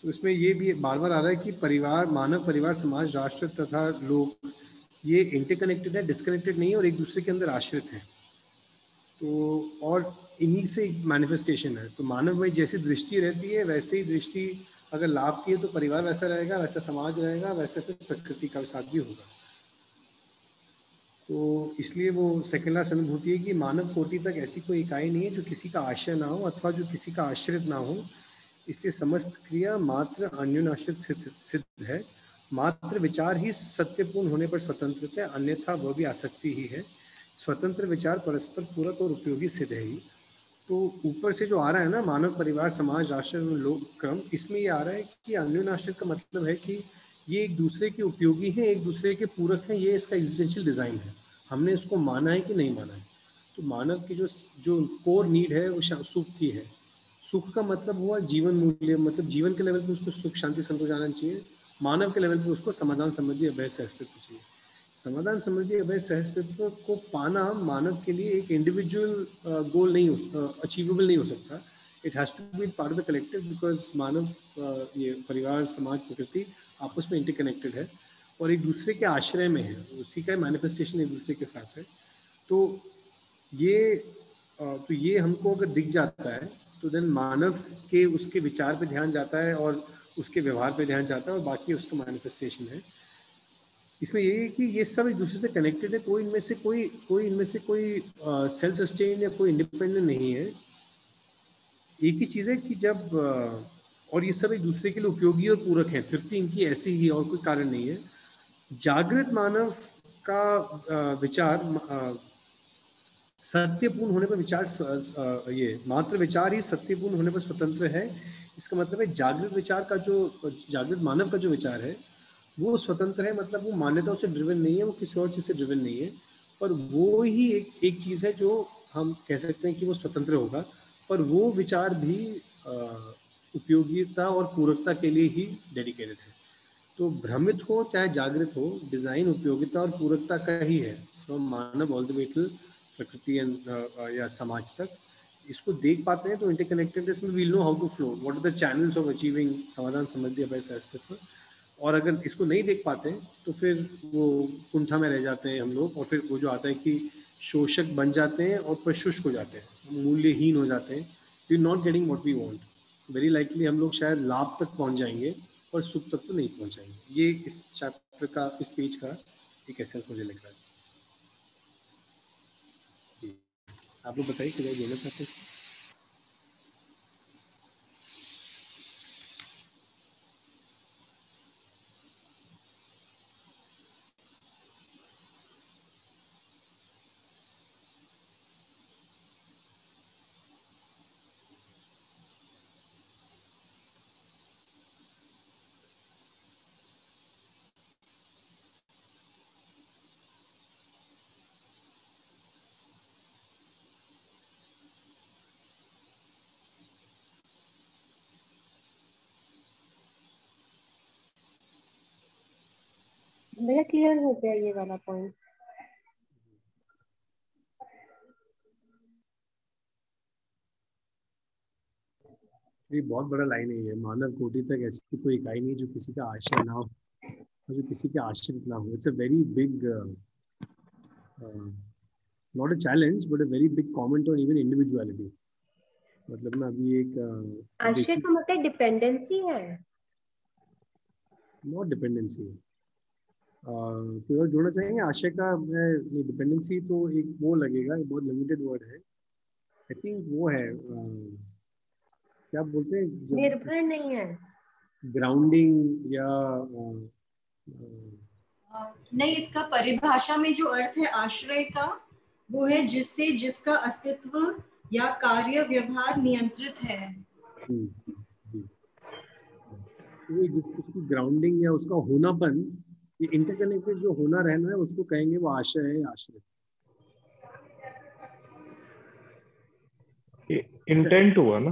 तो इसमें ये भी बार बार आ रहा है कि परिवार, मानव परिवार समाज राष्ट्र तथा लोग ये इंटरकनेक्टेड है, डिस्कनेक्टेड नहीं है और एक दूसरे के अंदर आश्रित हैं। तो और इन्हीं से मैनिफेस्टेशन है। तो मानव में जैसी दृष्टि रहती है वैसे ही दृष्टि अगर लाभ की है तो परिवार वैसा रहेगा, वैसा समाज रहेगा, वैसे फिर प्रकृति का साथ भी होगा। तो इसलिए वो सेकंड क्लास अनुभूति है कि मानव कोटि तक ऐसी कोई इकाई नहीं है जो किसी का आश्रय ना हो अथवा जो किसी का आश्रित ना हो। इसलिए समस्त क्रिया मात्र अन्योन्याश्रित सिद्ध है। मात्र विचार ही सत्यपूर्ण होने पर स्वतंत्र है, अन्यथा वह भी आसक्ति ही है। स्वतंत्र विचार परस्पर पूरक और उपयोगी सिद्ध है ही। तो ऊपर से जो आ रहा है ना, मानव परिवार समाज राष्ट्र लोक क्रम, इसमें ये आ रहा है कि अन्योन्याश्रित का मतलब है कि ये एक दूसरे के उपयोगी हैं, एक दूसरे के पूरक हैं, ये इसका एग्जिस्टेंशियल डिज़ाइन है। हमने इसको माना है कि नहीं माना है। तो मानव की जो कोर नीड है वो सुख की है। सुख का मतलब हुआ जीवन मूल्य, मतलब जीवन के लेवल पे उसको सुख शांति संतोष आना चाहिए। मानव के लेवल पे उसको समाधान समृद्धि अभय सहअस्तित्व चाहिए। समाधान समृद्धि अभय सहअस्तित्व को पाना मानव के लिए एक इंडिविजुअल गोल नहीं, अचीवेबल नहीं हो सकता। It has to be part of the collective, because मानव ये परिवार समाज प्रकृति आपस में इंटरकनेक्टेड है और एक दूसरे के आश्रय में है, उसी का मैनिफेस्टेशन एक दूसरे के साथ है। तो ये हमको अगर दिख जाता है तो देन मानव के उसके विचार पे ध्यान जाता है और उसके व्यवहार पे ध्यान जाता है और बाकी उसका मैनिफेस्टेशन है। इसमें ये है कि ये सब एक दूसरे से कनेक्टेड है। कोई इनमें से कोई सेल्फ सस्टेन या कोई इंडिपेंडेंट नहीं है। एक ही चीज़ है कि जब और ये सब एक दूसरे के लिए उपयोगी और पूरक हैं, तृप्ति इनकी ऐसी ही और कोई कारण नहीं है। जागृत मानव का विचार सत्यपूर्ण होने पर विचार, ये मात्र विचार ही सत्यपूर्ण होने पर स्वतंत्र है। इसका मतलब है जागृत विचार का जागृत मानव का जो विचार है वो स्वतंत्र है, मतलब वो मान्यताओं से ड्रिवन नहीं है, वो किसी और चीज़ से ड्रिवन नहीं है। पर वो ही एक चीज़ है जो हम कह सकते हैं कि वो स्वतंत्र होगा, पर वो विचार भी उपयोगिता और पूरकता के लिए ही डेडिकेटेड है। तो भ्रमित हो चाहे जागृत हो, डिज़ाइन उपयोगिता और पूरकता का ही है, from manav all the way to prakriti या समाज तक। इसको देख पाते हैं तो इंटरकनेक्टेडनेस में we'll know how to flow, what are the channels of achieving samadhan samriddhi अभय सहअस्तित्व। और अगर इसको नहीं देख पाते हैं तो फिर वो कुंठा में रह जाते हैं हम लोग, और फिर वो जो आता है कि शोषक बन जाते हैं और फिर शुष्क हो जाते हैं, मूल्यहीन हो जाते हैं। We not getting what we want. Very likely हम लोग शायद लाभ तक पहुंच जाएंगे और सुख तक तो नहीं पहुंचाएंगे। ये इस चैप्टर का, इस पेज का एक एसेंस मुझे लग रहा है। आप लोग बताइए क्या बोलना चाहते हैं। मेरा क्लियर हो गया ये वाला पॉइंट। ये बहुत बड़ा लाइन है ये, मानव कोटि तक ऐसी कोई इकाई नहीं जो किसी का आश्रय ना हो, जो किसी के आश्रित ना हो। It's a very big, not a challenge but a very big comment on even individuality. मतलब ना अभी एक आश्रय का मतलब डिपेंडेंसी है, नॉट डिपेंडेंसी। कोई और जोड़ना चाहेंगे आशय का? डिपेंडेंसी तो एक वो लगेगा, बहुत लिमिटेड वर्ड है। आई थिंक वो है क्या बोलते हैं, निर्भर नहीं है, ग्राउंडिंग या नहीं, इसका परिभाषा में जो अर्थ है आश्रय का, वो है जिससे जिसका अस्तित्व या कार्य व्यवहार नियंत्रित है। जी, तो जिसकी ग्राउंडिंग या उसका होनापन, ये इंटरकनेक्टेड जो होना रहना है, उसको कहेंगे वो आशय है, आश्रय। इंटेंट हुआ ना।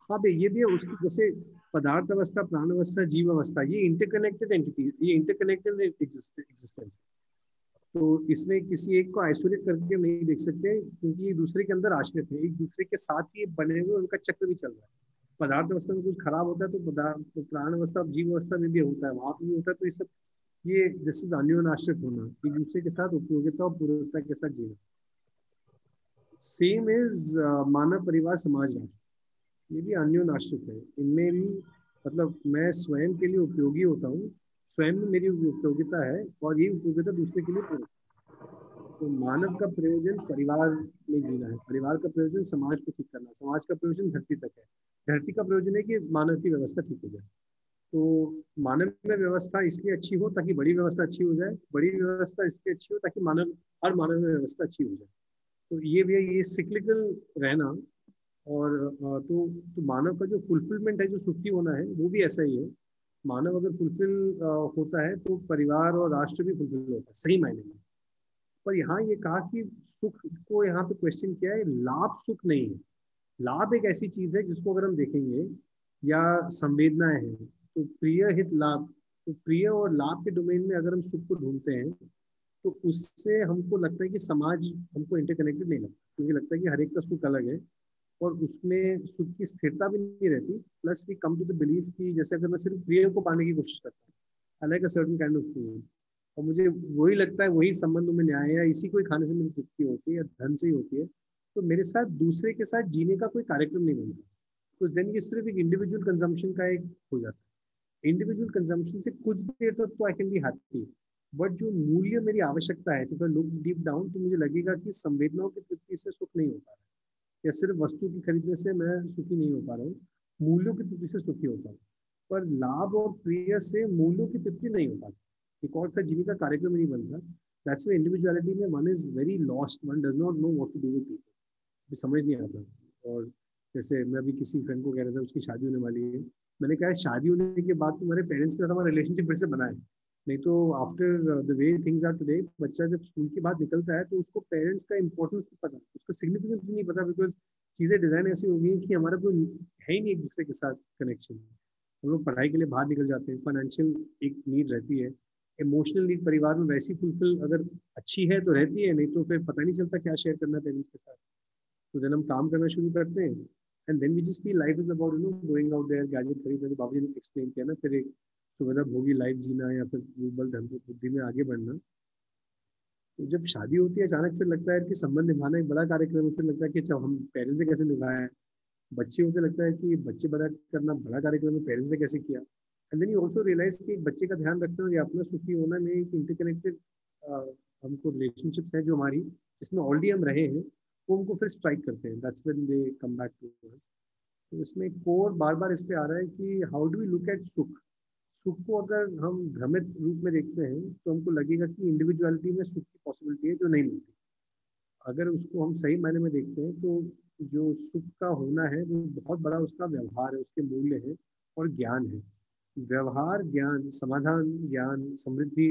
हाँ भाई, ये भी है उसकी, जैसे पदार्थ अवस्था, प्राण अवस्था, जीव अवस्था, ये इंटरकनेक्टेड एंटिटी, ये इंटरकनेक्टेड एग्जिस्टेंस। तो इसमें किसी एक को आइसोलेट करके हम नहीं देख सकते, क्योंकि दूसरे के अंदर आश्रित है, एक दूसरे के साथ ही बने हुए, उनका चक्र भी चल रहा है। पदार्थ अवस्था में कुछ खराब होता है तो तो प्राण अवस्था, जीव अवस्था में भी होता है, वहां पर भी होता है। तो ये सब, ये दिस इज अन्योन्याश्रित होना, एक दूसरे के साथ उपयोगिता और पूर्वता के साथ जीना। सेम इज मानव परिवार समाज राष्ट्र, ये भी अन्योन्याश्रित है। इनमें भी मतलब मैं स्वयं के लिए उपयोगी होता हूँ, स्वयं में मेरी उपयोगिता है, और ये उपयोगिता दूसरे के लिए पूर्ण। तो मानव का प्रयोजन परिवार में जीना है, परिवार का प्रयोजन समाज को ठीक करना, समाज का प्रयोजन धरती तक है, धरती का प्रयोजन है कि मानव की व्यवस्था ठीक हो जाए। तो मानव में व्यवस्था इसलिए अच्छी हो ताकि बड़ी व्यवस्था अच्छी हो जाए, बड़ी व्यवस्था इसलिए अच्छी हो ताकि मानव, हर मानव में व्यवस्था अच्छी हो जाए। तो ये भी है, ये सिक्लिकल रहना। और तो मानव का जो फुलफिलमेंट है, जो सुखी होना है, वो भी ऐसा ही है। मानव अगर फुलफिल होता है तो परिवार और राष्ट्र भी फुलफिल होता है सही मायने में। पर यहाँ ये कहा कि सुख को यहाँ पे क्वेश्चन किया है, लाभ सुख नहीं है। लाभ एक ऐसी चीज है जिसको अगर हम देखेंगे, या संवेदनाएं हैं, तो प्रिय हित लाभ, तो प्रिय और लाभ के डोमेन में अगर हम सुख को ढूंढते हैं, तो उससे हमको लगता है कि समाज हमको इंटरकनेक्टेड नहीं लगता, क्योंकि लगता है कि हर एक का सुख अलग है और उसमें सुख की स्थिरता भी नहीं रहती। Plus we come to the belief कि जैसे अगर मैं सिर्फ प्रिय को पाने की कोशिश करता हूँ, I like a certain kind of food, और मुझे वही लगता है, वही संबंध में न्याय है, या इसी को ही खाने से मेरी तृप्ति होती है या धन से ही होती है, तो मेरे साथ दूसरे के साथ जीने का कोई कार्यक्रम नहीं बनता। तो देन ये सिर्फ एक इंडिविजुअल कंजम्पशन का एक हो जाता है। इंडिविजुअल कंजम्पशन से कुछ देर तक तो I can be happy, but जो मूल्य मेरी आवश्यकता है, तो लुक डीप डाउन, तो मुझे लगेगा कि संवेदनाओं की तृप्ति से सुख नहीं हो पा रहा है, या सिर्फ वस्तु की खरीदने से मैं सुखी नहीं हो पा रहा हूँ, मूल्यों की तृप्ति से सुखी होता हूँ। पर लाभ और प्रिय से मूल्यों की तृप्ति नहीं हो पाती, एक और सा जीने का कार्यक्रम नहीं बनता। दैट्स व्हाई इंडिविजुअलिटी में one is very lost, one does not know what to do with people, समझ नहीं आता। और जैसे मैं अभी किसी फ्रेंड को कह रहा था, उसकी शादी होने वाली है, मैंने कहा शादी होने के बाद तुम्हारे पेरेंट्स के साथ हमारा रिलेशनशिप फिर से बना है, नहीं तो after the way things are today, बच्चा जब स्कूल की बात निकलता है तो उसको पेरेंट्स का इंपॉर्टेंस नहीं पता, उसका सिग्निफिकेंस नहीं पता, बिकॉज चीज़ें डिजाइन ऐसी हो गई कि हमारा कोई है ही नहीं एक दूसरे के साथ कनेक्शन। हम लोग पढ़ाई के लिए बाहर निकल जाते हैं, फाइनेंशियल एक नीड रहती है, इमोशनल नीड परिवार में वैसी फुलफिल अगर अच्छी है तो रहती है, नहीं तो फिर पता नहीं चलता क्या शेयर करना है पेरेंट्स के साथ। तो जब हम काम करना शुरू करते हैं, and then we just feel life is about going out there, gadget खरीदना, जो बाबूजी ने एक्सप्लेन किया ना, फिर एक सुविधा भोगी लाइफ जीना, या फिर बल धन बुद्धि में आगे बढ़ना। तो जब शादी होती है अचानक फिर लगता है कि संबंध निभाना एक बड़ा कार्यक्रम है, फिर लगता है कि अच्छा हम पेरेंट्स से कैसे निभाएं। बच्चे होते लगता है कि बच्चे बड़ा करना बड़ा कार्यक्रम है, पेरेंट्स से कैसे किया। And then you also realise कि बच्चे का ध्यान रखना और अपना सुखी होना में एक इंटरकनेक्टेड हमको रिलेशनशिप्स हैं जो हमारी जिसमें ऑलरेडी हम रहे हैं, वो हमको फिर स्ट्राइक करते हैं, that's when they come back to us. तो इसमें कोर बार बार इस पे आ रहा है कि how do we look at sukh. सुख को अगर हम भ्रमित रूप में देखते हैं तो हमको लगेगा कि इंडिविजुअलिटी में सुख की पॉसिबिलिटी है जो नहीं मिलती। अगर उसको हम सही मायने में देखते हैं तो जो सुख का होना है वो बहुत बड़ा उसका व्यवहार है, उसके मूल्य है और ज्ञान है। व्यवहार, ज्ञान, समाधान, ज्ञान, समृद्धि,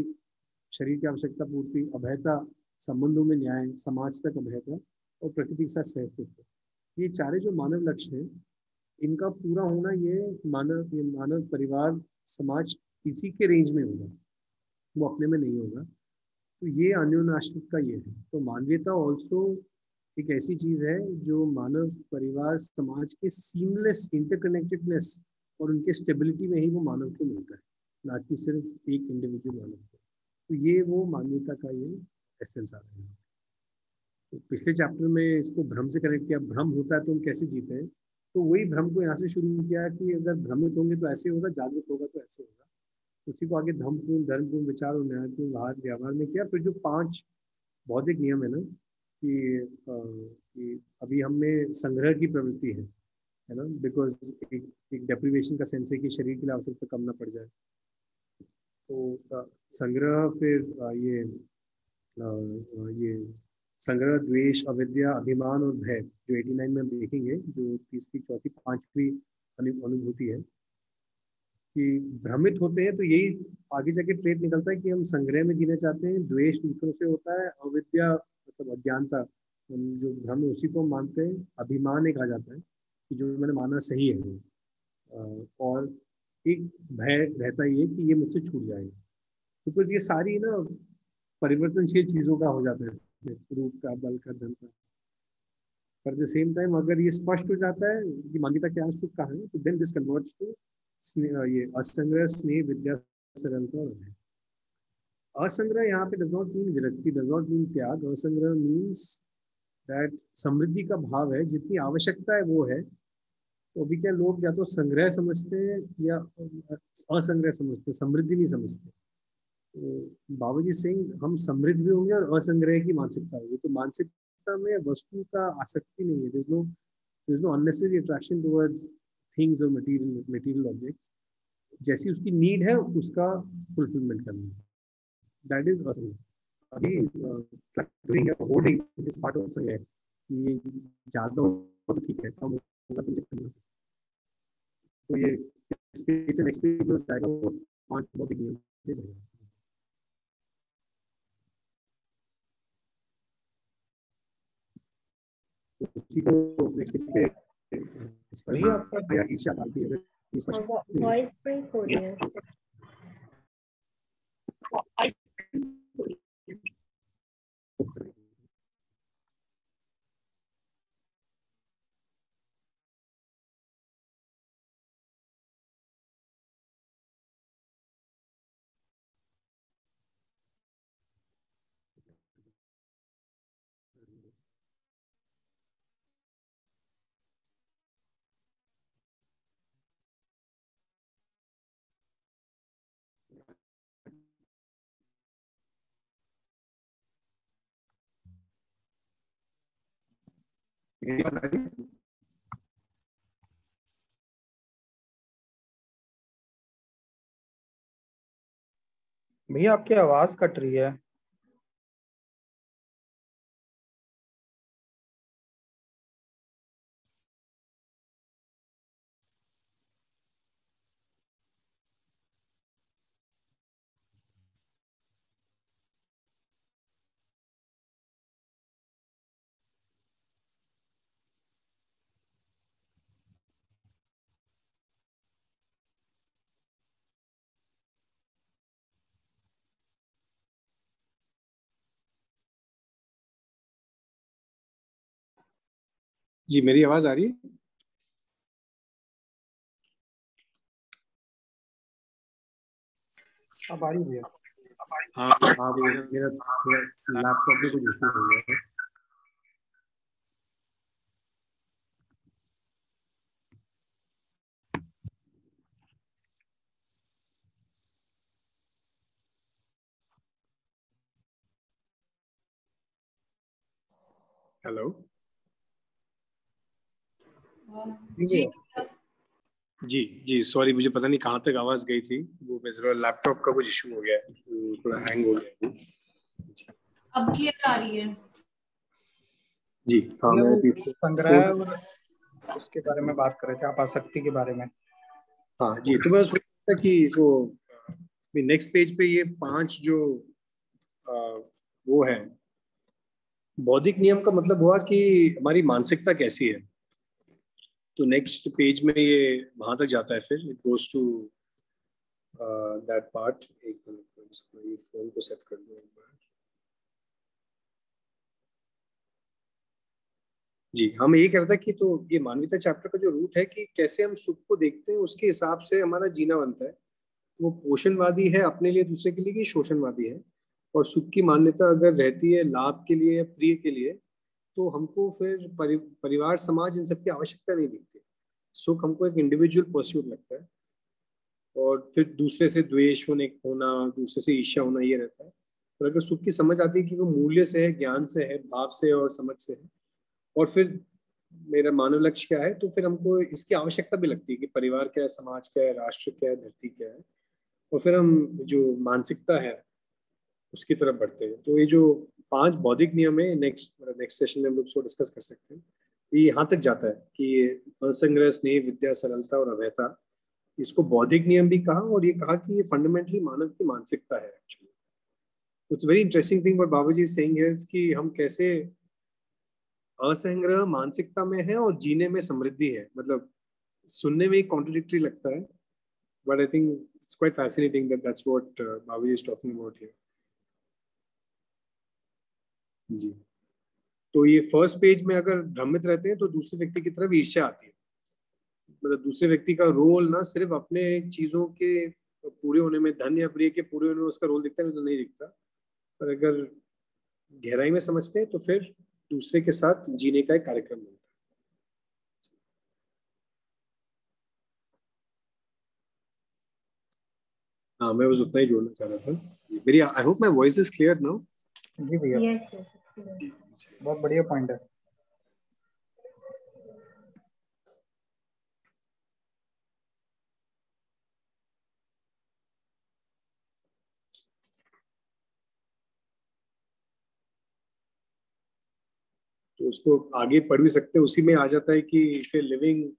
शरीर की आवश्यकता पूर्ति, अभयता, संबंधों में न्याय, समाज तक अभयता और प्रकृति के साथ सहअस्तित्व, ये चारे जो मानव लक्ष्य हैं, इनका पूरा होना ये मानव परिवार समाज इसी के रेंज में होगा, वो अपने में नहीं होगा। तो ये अन्योन्याश्रित का ये है। तो मानवीयता ऑल्सो एक ऐसी चीज है जो मानव परिवार समाज के सीमलेस इंटरकनेक्टेडनेस और उनके स्टेबिलिटी में ही वो मानव को मिलता है, ना कि सिर्फ एक इंडिविजुअल मानव को। तो ये वो मानवीयता का ये एसेंस आ रहा है। तो पिछले चैप्टर में इसको भ्रम से कनेक्ट किया, भ्रम होता है तो हम कैसे जीते हैं। तो वही भ्रम को यहाँ से शुरू किया कि अगर भ्रमित होंगे तो ऐसे होगा, जागरूक होगा तो ऐसे होगा। उसी को आगे धर्मपूर्ण विचार और न्यायपूर्ण व्यवहार में किया। फिर जो 5 बौद्धिक नियम है ना कि अभी हम में संग्रह की प्रवृत्ति है ना, बिकॉज एक डेप्रिवेशन का सेंस है कि शरीर के लिए आवश्यकता कम ना पड़ जाए। तो संग्रह, फिर ये संग्रह, द्वेष, अविद्या, अभिमान और भय, जो 89 में हम देखेंगे, जो तीसरी, चौथी, 5वीं अनुभूति है कि भ्रमित होते हैं। तो यही आगे जाके ट्रेड निकलता है कि हम संग्रह में जीना चाहते हैं, द्वेष दूसरों से होता है, अविद्या मतलब अज्ञानता, हम जो भ्रम है उसी को हम मानते हैं, अभिमान एक आ जाता है कि जो मैंने माना सही है और एक भय रहता ही है कि ये मुझसे छूट जाएगा। तो कुछ ये सारी ना परिवर्तनशील चीजों का हो जाता है, रूप का, बल का, धन का। पर द सेम टाइम अगर ये स्पष्ट हो जाता है कि मान्यता क्या सुख का है, तो देन दिस कन्वर्ट्स टू ये असंग्रह, स्नेह, विद्या, सरलता और अभय। असंग्रह यहाँ पे डज नॉट मीन विरक्ति, डज नॉट मीन त्याग। असंग्रह मीन्स दैट समृद्धि का भाव है, जितनी आवश्यकता है वो है। तो अभी क्या लोग या तो संग्रह समझते हैं या असंग्रह समझते हैं, समृद्धि नहीं समझते। तो बाबा जी सिंह, हम समृद्ध भी होंगे और असंग्रह की मानसिकता होगी। तो मानसिकता में वस्तु का आसक्ति नहीं है, there's no unnecessary attraction towards things or material objects। जैसी उसकी नीड है उसका फुलफिलमेंट करना, दैट इज असंग्रह। अभी होल्डिंग इस पार्ट ऑफ है कि ज्यादा हो तो ठीक है, कम होगा तो दिक्कत नहीं। तो ये स्पेस एंड एक्सपीरियंस हो जाएगा, वो 5 बहुत ही नियम दे जाएगा। उसी को नेक्स्ट पे इस पर भैया आपका ईर्ष्या डालती है, वॉइस ब्रेक हो रही है। भैया आपकी आवाज कट रही है। जी, मेरी आवाज आ रही है? अब आ रही है। हाँ हाँ, मेरा लैपटॉप में कुछ इशू हो गया है। हेलो जी जी, सॉरी मुझे पता नहीं कहाँ तक आवाज गई थी, वो मेरा लैपटॉप का कुछ इशू हो गया है, थोड़ा हैंग हो गया है। अब क्लियर आ रही है? जी हाँ, मैं संग्रह और उसके बारे में बात कर रहे थे आप, आसक्ति के बारे में। हाँ जी, तो मैं सोच रहा था कि वो नेक्स्ट पेज पे ये 5 जो वो है बौद्धिक नियम का मतलब हुआ कि हमारी मानसिकता कैसी है। तो नेक्स्ट पेज में ये वहां तक जाता है, फिर it goes to that part. एक मिनट, ये फोन को सेट कर दूं एक बार। जी, हम ये कह रहे थे कि तो ये मानवीयता चैप्टर का जो रूट है कि कैसे हम सुख को देखते हैं, उसके हिसाब से हमारा जीना बनता है। वो पोषणवादी है अपने लिए, दूसरे के लिए, कि शोषणवादी है। और सुख की मान्यता अगर रहती है लाभ के लिए या प्रिय के लिए, तो हमको फिर परिवार समाज इन सबकी आवश्यकता नहीं दिखती। सुख हमको एक इंडिविजुअल परस्यूट लगता है, और फिर दूसरे से द्वेष होना, दूसरे से ईर्ष्या होना, ये रहता है। पर अगर सुख की समझ आती है कि वो मूल्य से है, ज्ञान से है, भाव से और समझ से है, और फिर मेरा मानव लक्ष्य क्या है, तो फिर हमको इसकी आवश्यकता भी लगती है कि परिवार क्या है, समाज क्या है, राष्ट्र क्या है, धरती क्या है। और फिर हम जो मानसिकता है उसकी तरफ बढ़ते हैं। तो ये जो 5 बौद्धिक नियम है, नेक्स्ट सेशन में हम लोग उसको डिस्कस कर सकते हैं। ये यहाँ तक जाता है कि ये असंग्रह, स्नेह, विद्या, सरलता और अभयता, इसको बौद्धिक नियम भी कहा, और ये कहा कि ये फंडामेंटली मानव की मानसिकता है actually. It's very interesting thing what बाबूजी इज सेइंग हियर कि हम कैसे असंग्रह मानसिकता में है और जीने में समृद्धि है। मतलब सुनने में कॉन्ट्रडिक्टरी लगता है, but I think it's quite fascinating that that's what बाबूजी इज टॉकिंग अबाउट हियर। जी, तो ये फर्स्ट पेज में अगर भ्रमित रहते हैं तो दूसरे व्यक्ति की तरफ ईर्ष्या आती है। मतलब दूसरे व्यक्ति का रोल ना सिर्फ अपने चीजों के पूरे होने में, धन या प्रिय के पूरे होने में उसका रोल दिखता है, तो नहीं दिखता। पर अगर गहराई में समझते हैं तो फिर दूसरे के साथ जीने का एक कार्यक्रम बनता है। हाँ, मैं बस उतना ही जोड़ना चाह रहा था। मेरी I hope my voice is clear now. जी भैया, यस यस, बहुत बढ़िया पॉइंट है। तो उसको आगे पढ़ भी सकते हैं, उसी में आ जाता है कि फिर लिविंग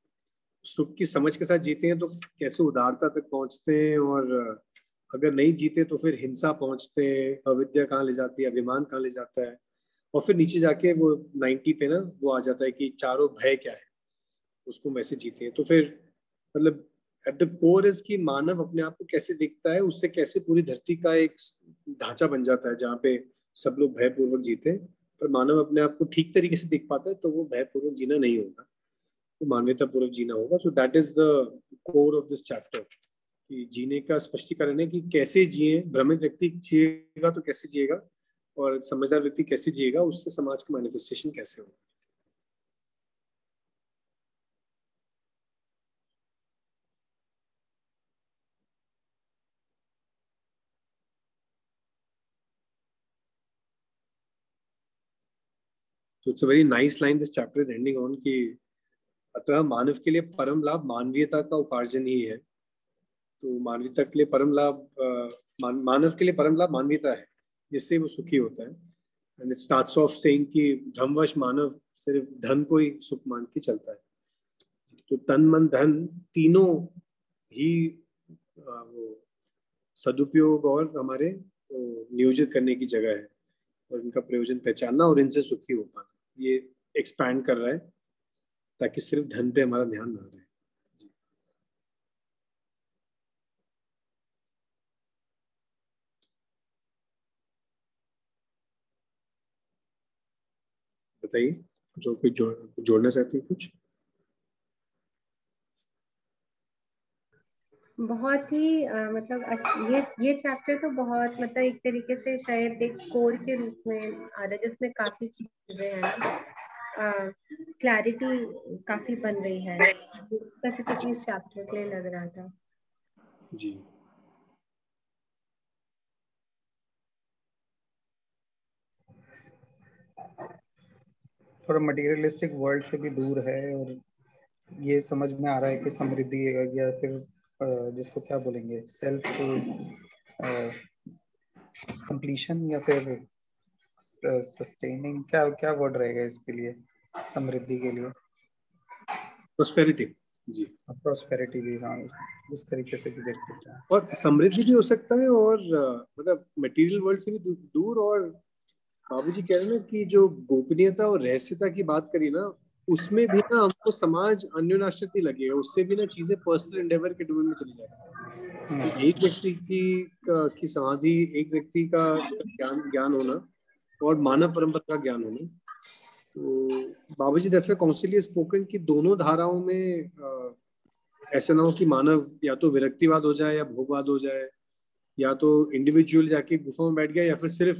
सुख की समझ के साथ जीते हैं तो कैसे उदारता तक पहुंचते हैं, और अगर नहीं जीते तो फिर हिंसा पहुंचते हैं, अविद्या कहाँ ले जाती है, अभिमान कहाँ ले जाता है। और फिर नीचे जाके वो 90 पे ना वो आ जाता है कि चारों भय क्या है, उसको वैसे जीते हैं। तो फिर मतलब एट द कोर इज कि मानव अपने आप को कैसे देखता है, उससे कैसे पूरी धरती का एक ढांचा बन जाता है जहाँ पे सब लोग भयपूर्वक जीते हैं। पर मानव अपने आप को ठीक तरीके से देख पाता है तो वो भयपूर्वक जीना नहीं होगा, तो मानवता पूर्वक जीना होगा। So that is the core of this chapter, कि जीने का स्पष्टीकरण है कि कैसे जिए। भ्रमित व्यक्ति जिएगा तो कैसे जिएगा, और समझदार व्यक्ति कैसे जिएगा, उससे समाज का मैनिफेस्टेशन कैसे होगा। तो it's a very nice line this chapter is ending on कि अतः मानव के लिए परम लाभ मानवीयता का उपार्जन ही है। तो मानवीयता के लिए परम लाभ मानव के लिए परम लाभ मानवीयता है, जिससे वो सुखी होता है। And it starts of saying कि भ्रमवश मानव सिर्फ धन को ही सुख मान के चलता है। तो तन मन धन तीनों ही वो सदुपयोग और हमारे नियोजित करने की जगह है, और इनका प्रयोजन पहचानना और इनसे सुखी हो पाना, ये एक्सपैंड कर रहा है ताकि सिर्फ धन पे हमारा ध्यान ना रहे। बताइए, जो कुछ जोड़ना चाहते हैं कुछ? बहुत ही मतलब ये चैप्टर तो बहुत मतलब एक तरीके से शायद एक कोर के रूप में आ रहा है, जिसमें काफी चीजें हैं ना, क्लैरिटी काफी बन रही है स्पेसिफिकली इस चैप्टर के लिए लग रहा था। जी, थोड़ा मटेरियलिस्टिक वर्ल्ड से भी दूर है, और ये समझ में आ रहा है कि समृद्धि या फिर जिसको क्या बोलेंगे, सेल्फ कंप्लीशन या फिर सस्टेनिंग, क्या वर्ड रहेगा इसके लिए, समृद्धि के लिए? प्रोस्पेरिटी। जी, प्रोस्पेरिटी भी, हाँ, उस तरीके से भी देख सकते हैं। और समृद्धि भी हो सकता है, और मतलब मटेरियल वर्ल्ड से भी दूर। और बाबूजी कह रहे हैं ना कि जो गोपनीयता और रहस्यता की बात करी ना, उसमें भी ना हमको समाज अन्योन्याश्रित लगेगा, उससे भी ना चीजें पर्सनल एंडेवर के डोमेन में चली जाएगी। तो एक व्यक्ति की समाधि, एक व्यक्ति का ज्ञान होना और मानव परंपरा का ज्ञान होना। तो बाबूजी दैट्स व्हाई काउंसिल स्पोकन कि दोनों धाराओं में ऐसा ना हो कि मानव या तो विरक्तिवाद हो जाए या भोगवाद हो जाए, या तो इंडिविजुअल जाके गुफा में बैठ गया या फिर सिर्फ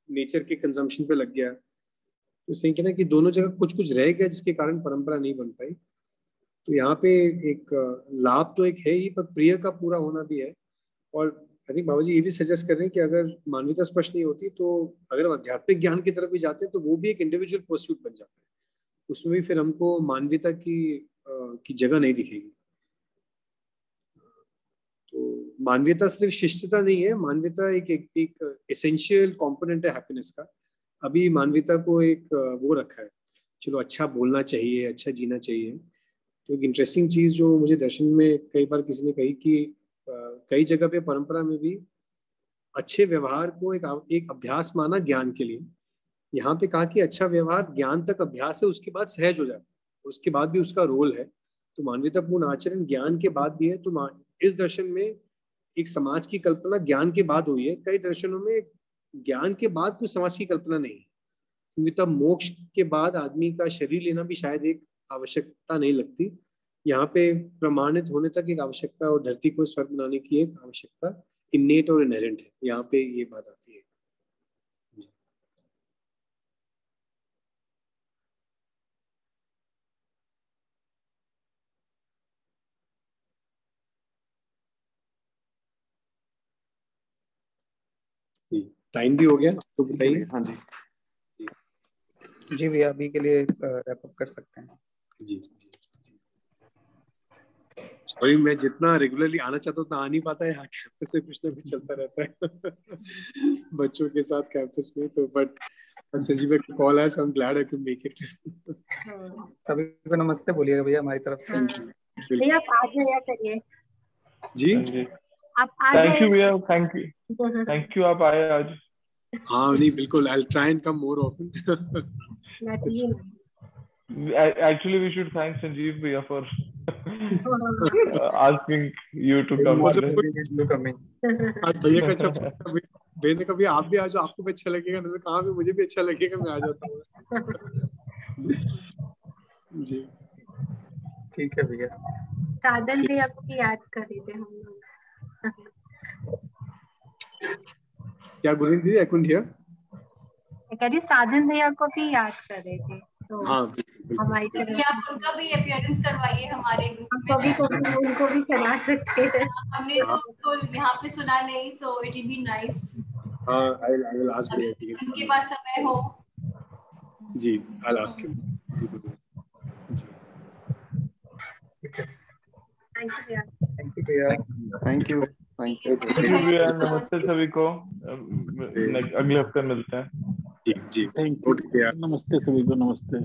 नेचर के कंजम्पशन पे लग गया। तो सही कहना कि दोनों जगह कुछ कुछ रह गया जिसके कारण परंपरा नहीं बन पाई। तो यहाँ पे एक लाभ तो एक है ही, पर प्रिय का पूरा होना भी है। और आई थिंक बाबा जी ये भी सजेस्ट कर रहे हैं कि अगर मानवीयता स्पष्ट नहीं होती तो अगर हम आध्यात्मिक ज्ञान की तरफ भी जाते हैं तो वो भी एक इंडिविजुअल परस्यूट बन जाता है, उसमें भी फिर हमको मानवीयता की जगह नहीं दिखेगी। तो मानवीयता सिर्फ शिष्टता नहीं है, मानवीयता एक एसेंशियल कंपोनेंट है हैप्पीनेस का। अभी मानवीयता को एक वो रखा है, चलो अच्छा बोलना चाहिए, अच्छा जीना चाहिए। तो एक इंटरेस्टिंग चीज जो मुझे दर्शन में कई बार किसी ने कही कि कई जगह पे परंपरा में भी अच्छे व्यवहार को एक अभ्यास माना ज्ञान के लिए। यहाँ पे कहा कि अच्छा व्यवहार ज्ञान तक अभ्यास है, उसके बाद सहज हो जाता है, उसके बाद भी उसका रोल है। तो मानवीयतापूर्ण आचरण ज्ञान के बाद भी है। तो इस दर्शन में एक समाज की कल्पना ज्ञान के बाद हुई है, कई दर्शनों में ज्ञान के बाद कोई समाज की कल्पना नहीं है, क्योंकि तब मोक्ष के बाद आदमी का शरीर लेना भी शायद एक आवश्यकता नहीं लगती। यहाँ पे प्रमाणित होने तक एक आवश्यकता और धरती को स्वर्ग बनाने की एक आवश्यकता इन्नेट और इनहेरेंट है, यहाँ पे ये बात आती है। टाइम भी हो गया तो बताइए। हाँ जी जी भैया, अभी के लिए रैप अप कर सकते हैं। जी सॉरी, मैं जितना रेगुलरली आना चाहता हूँ उतना आ नहीं पाता है, यहाँ कैंपस में कुछ ना कुछ चलता रहता है बच्चों के साथ कैंपस में। तो बट संजीव का कॉल है, so I am glad I could make it. सभी को नमस्ते बोलिएगा भैया हमारी तरफ से। भैया आप आ जाया करिए जी, आप आ थैंक जाए। यू भैया, थैंक यू आप आए आज। हाँ नहीं बिल्कुल, I will try and come more often. Actually, we should thank Sanjeev Bhaiya for asking you to come. भैया का अच्छा भैया कभी आप भी आ जाओ, आपको भी अच्छा लगेगा, मैंने कहा भी मुझे भी अच्छा लगेगा, मैं आ जाता हूँ। जी ठीक है भैया। साधन भी आपकी याद कर रहे थे हम लोग। क्या बोल रही थी? I couldn't hear. कह रही साधन भैया को भी याद कर रहे थे, तो हाँ हमारी तरफ आप उनका भी अपीयरेंस करवाइए हमारे ग्रुप में। कभी उनको भी चला सकते हैं। हमने तो उनको यहाँ पे सुना नहीं, so it will be nice. हाँ, आई विल आस्क भैया। उनके पास समय हो। जी, I will ask him. Thank you भैया। थैंक यू भैया। थैंक यू भैया। नमस्ते सभी को, अगले हफ्ते मिलते हैं। जी जी, थैंक यू, नमस्ते सभी को, नमस्ते।